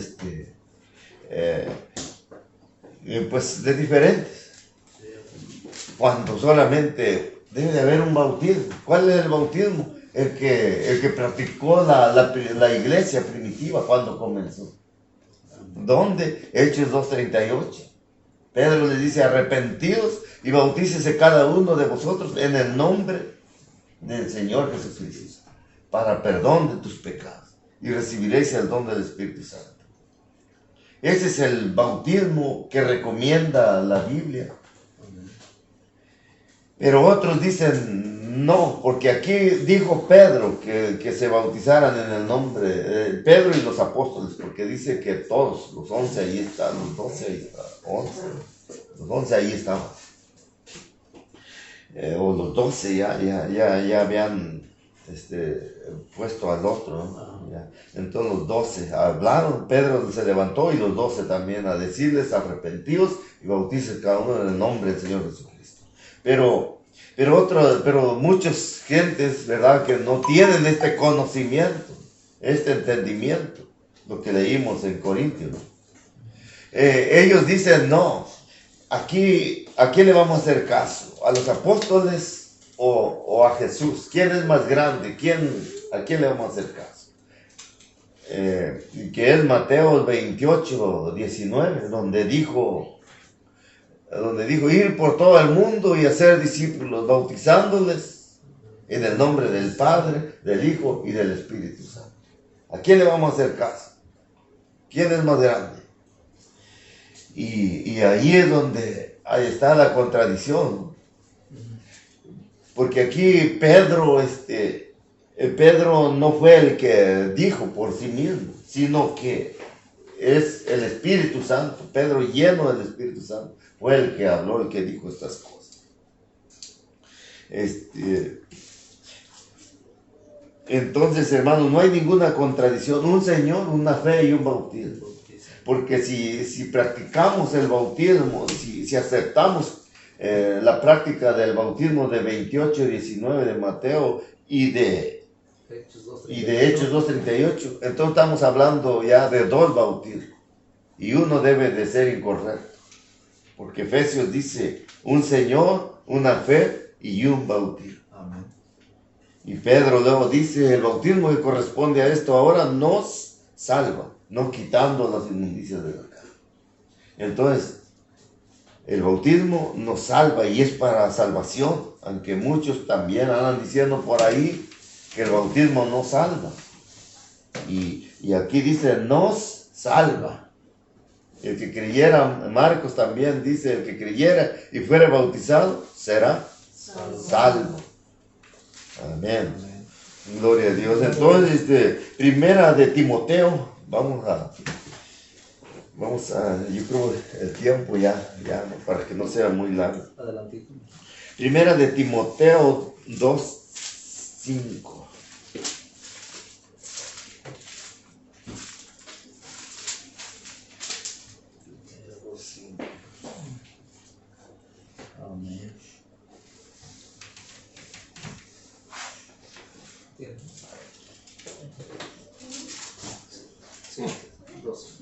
pues de diferentes. Cuando solamente debe de haber un bautismo. ¿Cuál es el bautismo? El que practicó la iglesia primitiva cuando comenzó. ¿Dónde? Hechos 2:38. Pedro le dice: arrepentidos y bautícese cada uno de vosotros en el nombre del Señor Jesucristo, para perdón de tus pecados, y recibiréis el don del Espíritu Santo. Ese es el bautismo que recomienda la Biblia. Pero otros dicen no, porque aquí dijo Pedro que se bautizaran en el nombre, Pedro y los apóstoles, porque dice que todos, los 11 ahí están, los 12 ahí están, los 11 ahí estaban. O los 12 ya habían puesto al otro, ¿no? Ya. Entonces los 12 hablaron, Pedro se levantó y los 12 también a decirles: arrepentidos y bautícense cada uno en el nombre del Señor Jesucristo. Pero muchas gentes, ¿verdad?, que no tienen este conocimiento, este entendimiento, lo que leímos en Corintios, ¿no? Ellos dicen: no, aquí, ¿a quién le vamos a hacer caso? ¿A los apóstoles o a Jesús? ¿Quién es más grande? ¿A quién le vamos a hacer caso? Que es Mateo 28, 19, donde dijo ir por todo el mundo y hacer discípulos, bautizándoles en el nombre del Padre, del Hijo y del Espíritu Santo. ¿A quién le vamos a hacer caso? ¿Quién es más grande? Y ahí es donde ahí está la contradicción. Porque aquí Pedro no fue el que dijo por sí mismo, sino que es el Espíritu Santo. Pedro, lleno del Espíritu Santo, fue el que habló, el que dijo estas cosas. Entonces, hermanos, no hay ninguna contradicción. Un Señor, una fe y un bautismo. Porque si practicamos el bautismo, si aceptamos la práctica del bautismo de 28 y 19 de Mateo y de Hechos 2:38, entonces estamos hablando ya de dos bautismos. Y uno debe de ser incorrecto. Porque Efesios dice: un Señor, una fe y un bautismo. Amén. Y Pedro luego dice: el bautismo que corresponde a esto ahora nos salva, no quitando las inmundicias de la carne. Entonces, el bautismo nos salva y es para salvación, aunque muchos también andan diciendo por ahí que el bautismo no salva. Y aquí dice: nos salva. El que creyera, Marcos también dice: el que creyera y fuera bautizado será salvo. Amén. Gloria a Dios. Entonces, primera de Timoteo, vamos Vamos a, yo creo el tiempo ya, ¿no? Para que no sea muy largo. Adelantito. Primera de Timoteo 2:5. Amén. Sí, 2.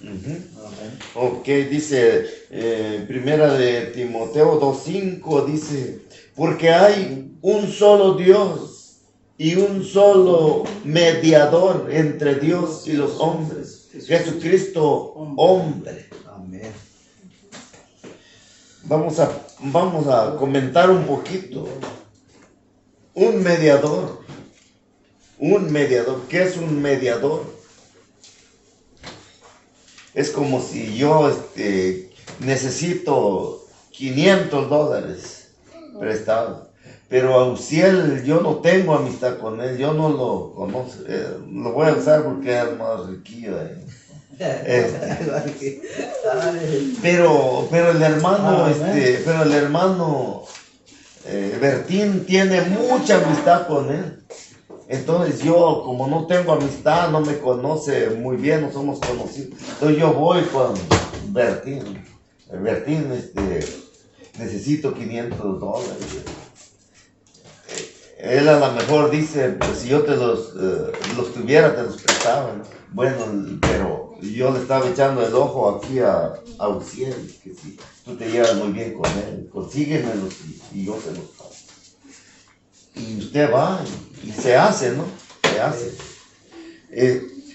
Amén. Ok, dice, primera de Timoteo 2:5, dice, porque hay un solo Dios y un solo mediador entre Dios y los hombres, Jesucristo, hombre. Amén. Vamos a comentar un poquito. Un mediador. ¿Qué es un mediador? Es como si yo necesito $500 prestados, pero a Uciel yo no tengo amistad con él, yo no lo conozco, lo voy a usar porque es más riquillo. Pero el hermano, Bertín tiene mucha amistad con él. Entonces yo, como no tengo amistad, no me conoce muy bien, no somos conocidos. Entonces yo voy con Bertín. Bertín, necesito $500. Él a lo mejor dice, pues si yo te los tuviera, te los prestaba, ¿no? Bueno, pero yo le estaba echando el ojo aquí a Uciel, que si tú te llevas muy bien con él, consíguemelos y yo te los pago. Y usted va y se hace, ¿no? Se hace.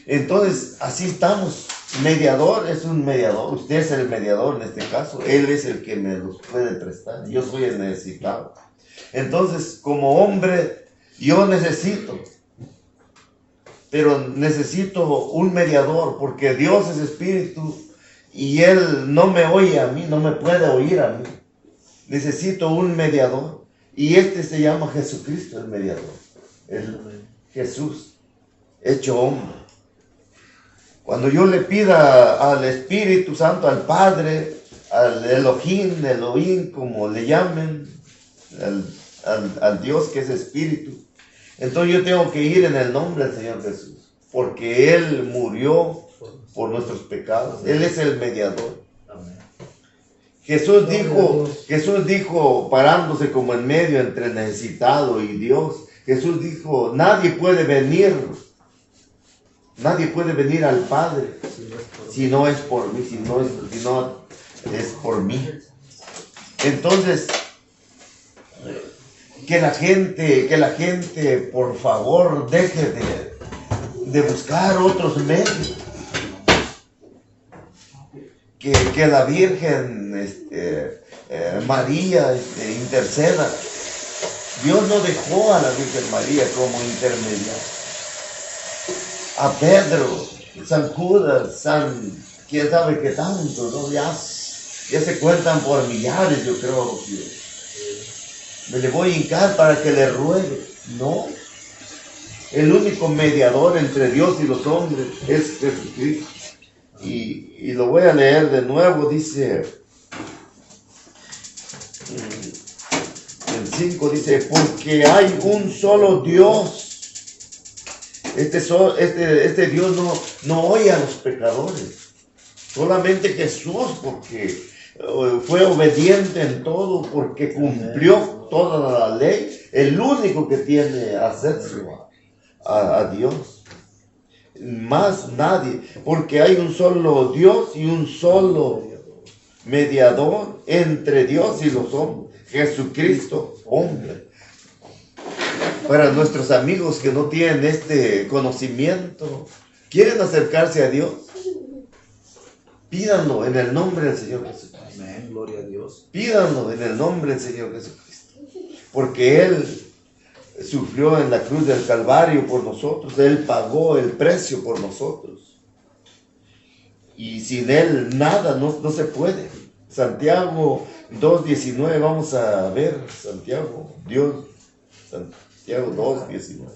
Entonces, así estamos. Mediador es un mediador. Usted es el mediador en este caso. Él es el que me los puede prestar. Yo soy el necesitado. Entonces, como hombre, yo necesito. Pero necesito un mediador porque Dios es espíritu y Él no me oye a mí, no me puede oír a mí. Necesito un mediador. Y se llama Jesucristo, el mediador. Jesús, hecho hombre. Cuando yo le pida al Espíritu Santo, al Padre, al Elohim, como le llamen, al Dios que es Espíritu, entonces yo tengo que ir en el nombre del Señor Jesús, porque Él murió por nuestros pecados. Él es el mediador. Jesús dijo, parándose como en medio entre el necesitado y Dios, Jesús dijo, nadie puede venir al Padre si no es por mí, si no es por mí. Entonces, que la gente por favor deje de buscar otros medios. Que la Virgen María interceda. Dios no dejó a la Virgen María como intermediaria. A Pedro, San Judas, quién sabe qué tanto, ¿no? Ya se cuentan por millares, yo creo que me le voy a hincar para que le ruegue. No. El único mediador entre Dios y los hombres es Jesucristo. Y lo voy a leer de nuevo, dice, el 5 dice, porque hay un solo Dios. Este Dios no oye a los pecadores. Solamente Jesús, porque fue obediente en todo, porque cumplió toda la ley, el único que tiene acceso a Dios. Más nadie, porque hay un solo Dios y un solo mediador entre Dios y los hombres, Jesucristo, hombre. Para nuestros amigos que no tienen este conocimiento, quieren acercarse a Dios, pídanlo en el nombre del Señor Jesucristo. Amén, gloria a Dios. Pídanlo en el nombre del Señor Jesucristo, porque Él sufrió en la cruz del Calvario por nosotros. Él pagó el precio por nosotros. Y sin Él nada, no se puede. Santiago 2:19, vamos a ver, Santiago 2:19.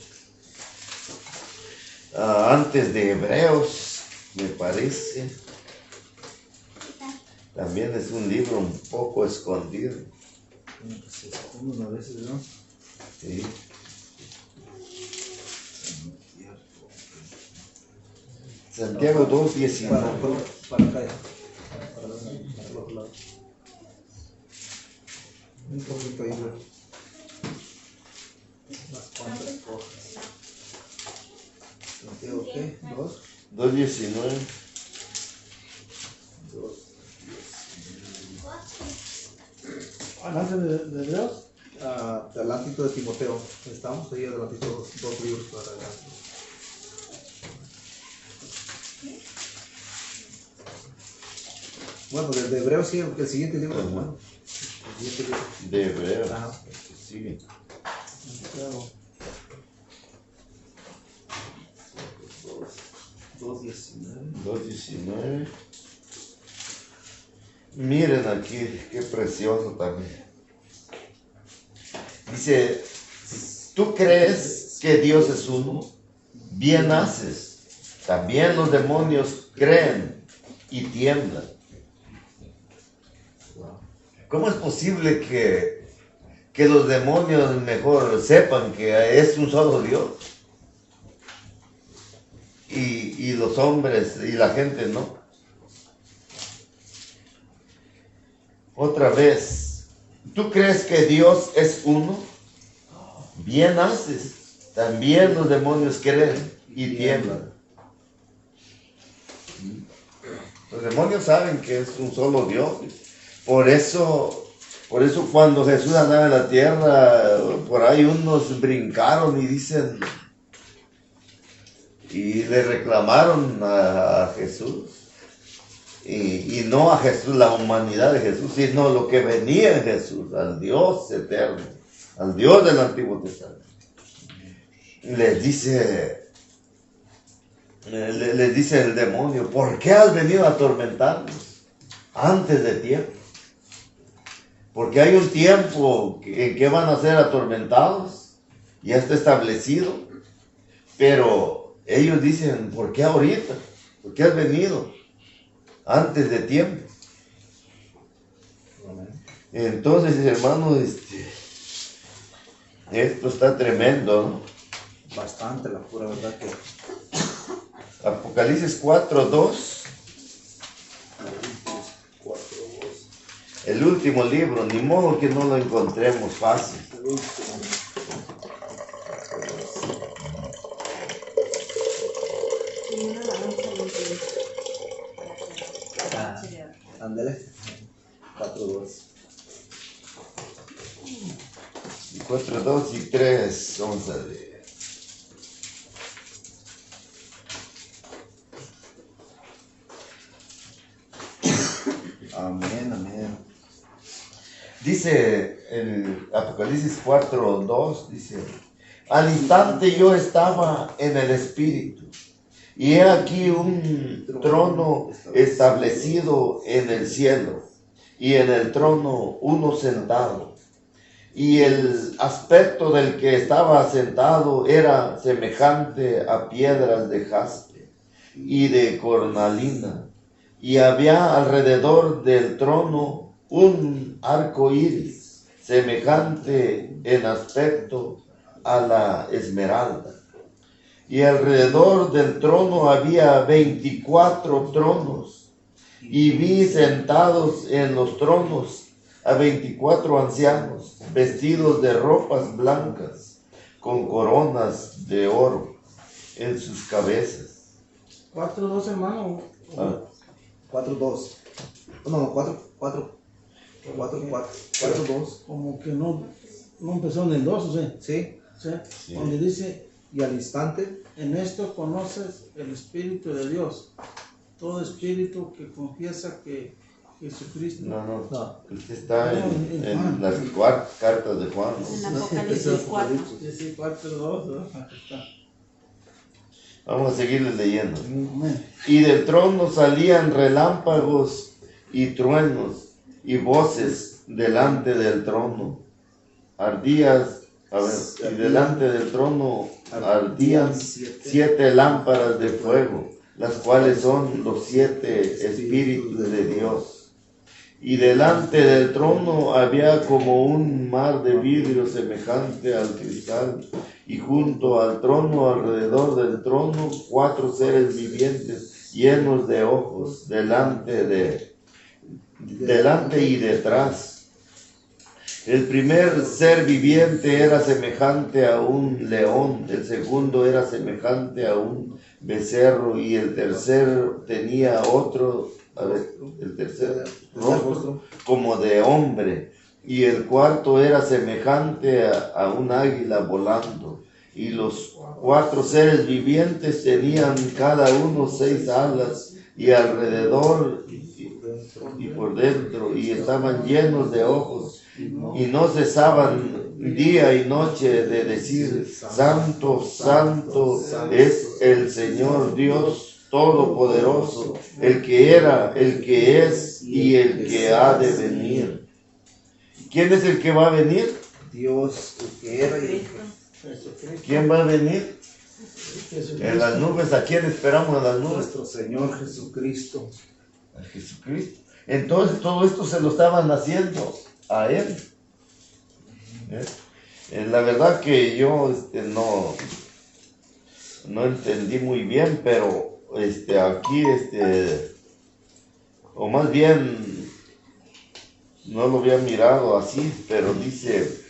antes de Hebreos, me parece. También es un libro un poco escondido. Se esconden a veces, ¿no? Sí. Santiago 2:19. Para acá, para el otro lado. Un poquito ahí, güey. Unas cuantas hojas. Santiago, ¿qué? 2. 2:19. 2. Adelante de Dios. Adelantito de Timoteo. Estamos ahí adelantito, 2 libros para adelante. Bueno, desde Hebreo sí, el siguiente libro. Ajá. Bueno, el siguiente libro. De Hebreos. Ajá. Sigue. Santiago. 2:19. 2:19. Miren aquí, qué precioso también. Dice, ¿tú crees que Dios es uno? Bien haces. También los demonios creen y tiemblan. ¿Cómo es posible que los demonios mejor sepan que es un solo Dios? Y los hombres y la gente no. Otra vez, ¿tú crees que Dios es uno? Bien haces. También los demonios creen y tiemblan. Los demonios saben que es un solo Dios. Por eso cuando Jesús andaba en la tierra, por ahí unos brincaron y dicen, y le reclamaron a Jesús. Y no a Jesús, la humanidad de Jesús, sino lo que venía en Jesús, al Dios eterno, al Dios del Antiguo Testamento. Les dice el demonio, ¿por qué has venido a atormentarnos antes de tiempo? Porque hay un tiempo en que van a ser atormentados, ya está establecido, pero ellos dicen, ¿por qué ahorita? ¿Por qué has venido antes de tiempo? Entonces, hermanos, esto está tremendo, ¿no? Bastante, la pura verdad que. Apocalipsis 4:2, el último libro, ni modo que no lo encontremos fácil. Ándale. 4:2. 4:2 y 3, vamos a ver. Amén, amén. Dice el Apocalipsis 4:2, dice, al instante yo estaba en el Espíritu, y he aquí un trono establecido en el cielo, y en el trono uno sentado. Y el aspecto del que estaba sentado era semejante a piedras de jaspe y de cornalina. Y había alrededor del trono un arco iris, semejante en aspecto a la esmeralda. Y alrededor del trono había 24 tronos, y vi sentados en los tronos a 24 ancianos, vestidos de ropas blancas, con coronas de oro en sus cabezas. 4:2, hermano. 4:2. No, 4:2. Como que no empezó en el 2, ¿o sea? Sí. ¿Sí? Sí. Donde dice, Y al instante, en esto conoces el Espíritu de Dios. Todo espíritu que confiesa que Jesucristo. No, no. usted está en las cartas de Juan. En Apocalipsis 4. Sí, 4:2, ¿no? Aquí está. Vamos a seguirle leyendo. Amén. Y del trono salían relámpagos y truenos y voces delante del trono. Ardía A ver, y delante del trono ardían 7 lámparas de fuego, las cuales son los 7 espíritus de Dios. Y delante del trono había como un mar de vidrio semejante al cristal, y junto al trono, alrededor del trono, 4 seres vivientes llenos de ojos, delante y detrás. El primer ser viviente era semejante a un león, el segundo era semejante a un becerro, y el tercero tenía el tercer rostro como de hombre, y el cuarto era semejante a un águila volando. Y los 4 seres vivientes tenían cada uno 6 alas, y alrededor y por dentro, y estaban llenos de ojos, y no cesaban día y noche de decir: Santo, Santo es el Señor Dios Todopoderoso, el que era, el que es y el que ha de venir. ¿Quién es el que va a venir? Dios, el que era y Jesucristo. ¿Quién va a venir? Jesucristo. En las nubes. ¿A quién esperamos en las nubes? nuestro Señor Jesucristo. A Jesucristo. Entonces todo esto se lo estaban haciendo a Él. La verdad que yo no entendí muy bien, pero aquí, o más bien, no lo había mirado así, pero dice,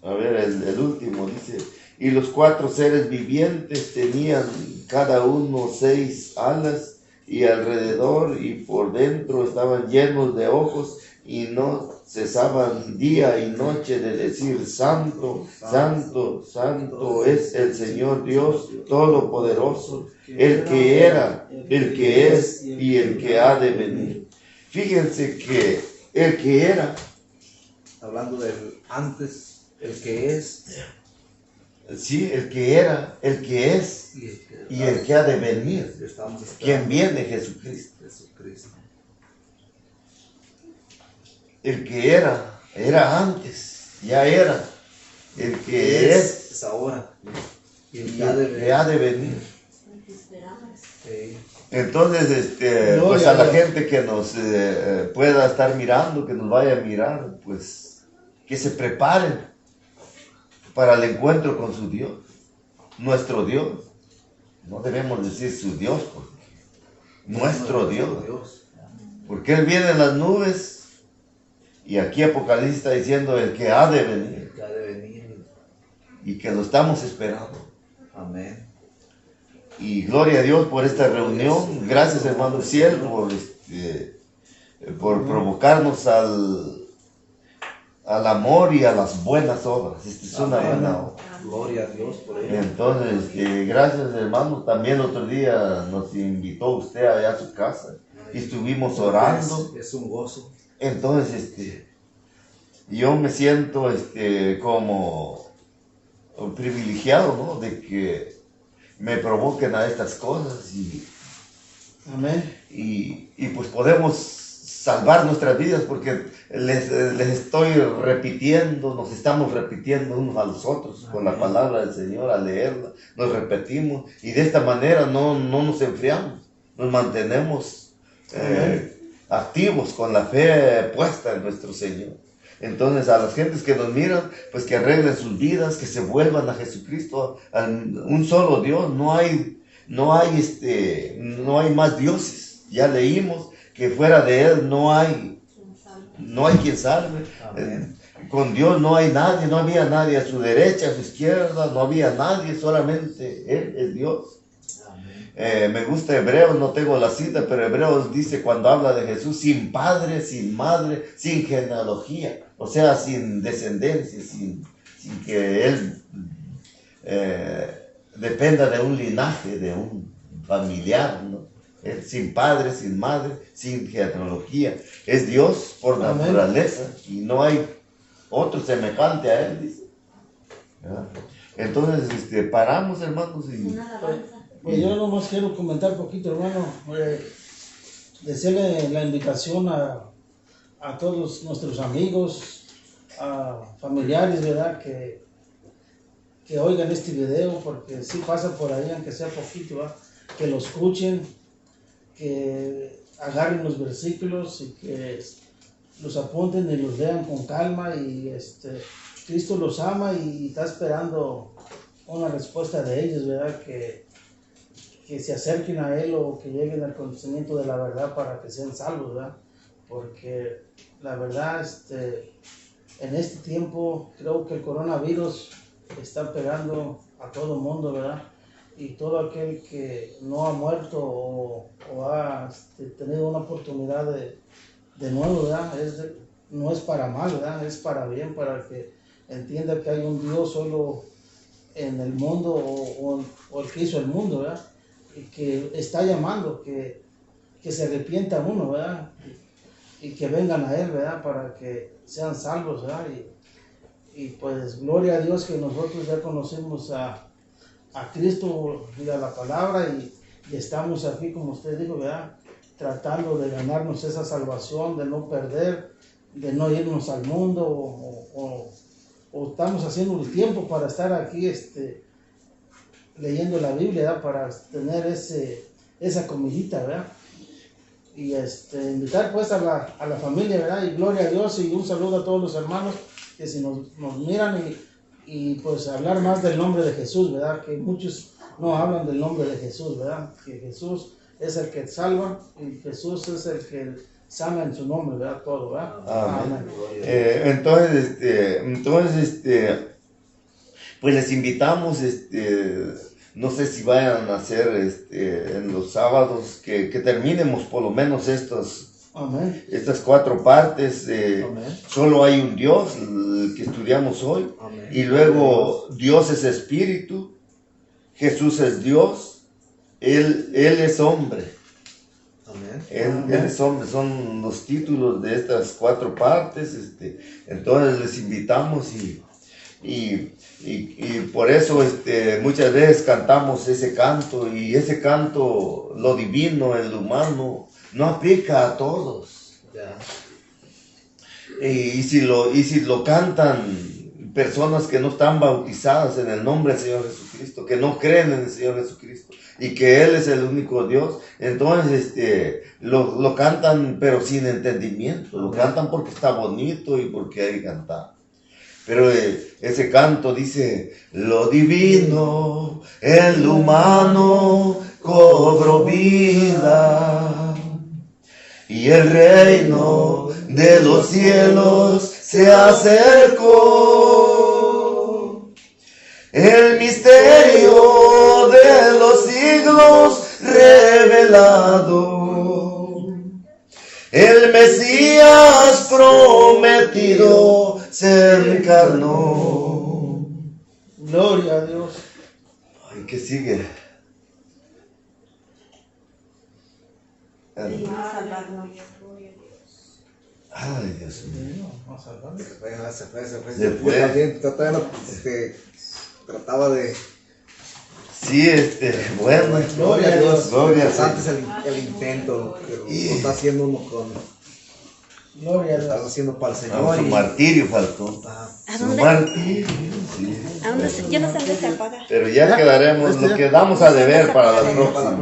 el último dice: y los 4 seres vivientes tenían cada uno 6 alas, y alrededor y por dentro estaban llenos de ojos, y no cesaban día y noche de decir: Santo, Santo, Santo es el Señor Dios Todopoderoso, el que era, el que es y el que ha de venir. Fíjense que el que era, hablando del antes, el que es, sí, el que era, el que es y el que ha de venir. Estamos esperando. ¿Quién viene? Jesucristo. Jesucristo. El que era antes, ya era. El que es ahora. Y el y que ha de el que venir. ha de venir. Te esperamos. Sí. Entonces, pues a la gente que nos pueda estar mirando, que nos vaya a mirar, pues que se preparen para el encuentro con su Dios, nuestro Dios. No debemos decir su Dios, porque nuestro Dios. Porque Él viene en las nubes, y aquí Apocalipsis está diciendo el que ha de venir, El que ha de venir. y que lo estamos esperando. Amén. Y gloria a Dios por esta reunión. Gracias, hermano Ciel, por provocarnos al amor y a las buenas obras. Esta es una Amén. buena obra. Gloria a Dios por ello. Entonces, gracias, hermano. También otro día nos invitó usted allá a su casa y estuvimos orando. Es un gozo. Entonces, yo me siento como privilegiado, ¿no? De que me provoquen a estas cosas Amén. y pues podemos salvar nuestras vidas, porque les estoy repitiendo, nos estamos repitiendo unos a los otros con la palabra del Señor. Al leerla nos repetimos, y de esta manera no nos enfriamos, nos mantenemos activos con la fe puesta en nuestro Señor. Entonces, a las gentes que nos miran, pues que arreglen sus vidas, que se vuelvan a Jesucristo, a un solo Dios. No hay más dioses. Ya leímos que fuera de Él no hay quien salve. Con Dios no hay nadie, no había nadie a su derecha, a su izquierda, no había nadie, solamente Él es Dios. Me gusta Hebreos, no tengo la cita, pero Hebreos dice, cuando habla de Jesús, sin padre, sin madre, sin genealogía, o sea, sin descendencia, sin que Él dependa de un linaje, de un familiar, ¿no? Él, sin padre, sin madre, sin genealogía, es Dios por naturaleza, y no hay otro semejante a Él, dice. ¿Verdad? Entonces, paramos, hermanos, y... Una alabanza. Pues yo nomás quiero comentar un poquito, hermano. Decirle la invitación a todos nuestros amigos familiares, ¿verdad? Que oigan este video, porque si pasa por ahí, aunque sea poquito, ¿verdad? Que lo escuchen, que agarren los versículos y que los apunten y los lean con calma. Y Cristo los ama y está esperando una respuesta de ellos, ¿verdad? Que se acerquen a Él o que lleguen al conocimiento de la verdad para que sean salvos, ¿verdad? Porque la verdad, en este tiempo creo que el coronavirus está pegando a todo el mundo, ¿verdad? Y todo aquel que no ha muerto o ha tenido una oportunidad de nuevo, ¿verdad? No es para mal, ¿verdad? Es para bien, para que entienda que hay un Dios solo en el mundo o el que hizo el mundo, ¿verdad? Y que está llamando, que se arrepienta uno, ¿verdad? Y que vengan a Él, ¿verdad? Para que sean salvos, ¿verdad? Y pues gloria a Dios que nosotros ya conocemos a Cristo y a la palabra y estamos aquí, como usted dijo, ¿verdad? Tratando de ganarnos esa salvación, de no perder, de no irnos al mundo o estamos haciendo el tiempo para estar aquí leyendo la Biblia, ¿verdad? Para tener esa comidita, ¿verdad? Y invitar pues a la familia, ¿verdad? Y gloria a Dios y un saludo a todos los hermanos que si nos miran y pues hablar más del nombre de Jesús, ¿verdad? Que muchos no hablan del nombre de Jesús, ¿verdad? Que Jesús es el que salva y Jesús es el que sana en su nombre, ¿verdad? Todo, ¿verdad? Amén. Entonces, pues les invitamos, no sé si vayan a hacer en los sábados que terminemos por lo menos Amén. estas 4 partes. Amén. Solo hay un Dios, el que estudiamos hoy. Amén. Y luego Dios es espíritu, Jesús es Dios, Él es hombre. Amén. Él es hombre, son los títulos de estas 4 partes. Entonces les invitamos y por eso muchas veces cantamos ese canto, y ese canto, lo divino, el humano, no aplica a todos. Ya. Y si lo cantan personas que no están bautizadas en el nombre del Señor Jesucristo, que no creen en el Señor Jesucristo y que Él es el único Dios, entonces lo cantan pero sin entendimiento, lo cantan porque está bonito y porque hay que cantar. Pero ese canto dice: lo divino, el humano cobró vida, y el reino de los cielos se acercó. El misterio de los siglos revelado, el Mesías prometido se encarnó. Gloria a Dios. Ay, ¿qué sigue? Venimos a salvarnos. Ay, Dios mío. Vamos a salvarnos. Se fue. Se fue. Yo también trataba de... Sí, bueno. Gloria a Dios. Gloria a Importante es Dios. el intento que lo está haciendo uno con... Gloria a Está Dios. haciendo para el Ah, Señor. su martirio faltó. Ajá. ¿A Su dónde? martirio, sí. ¿A dónde? Yo no sé dónde se apaga. Pero ya quedaremos, lo quedamos a deber para la próxima.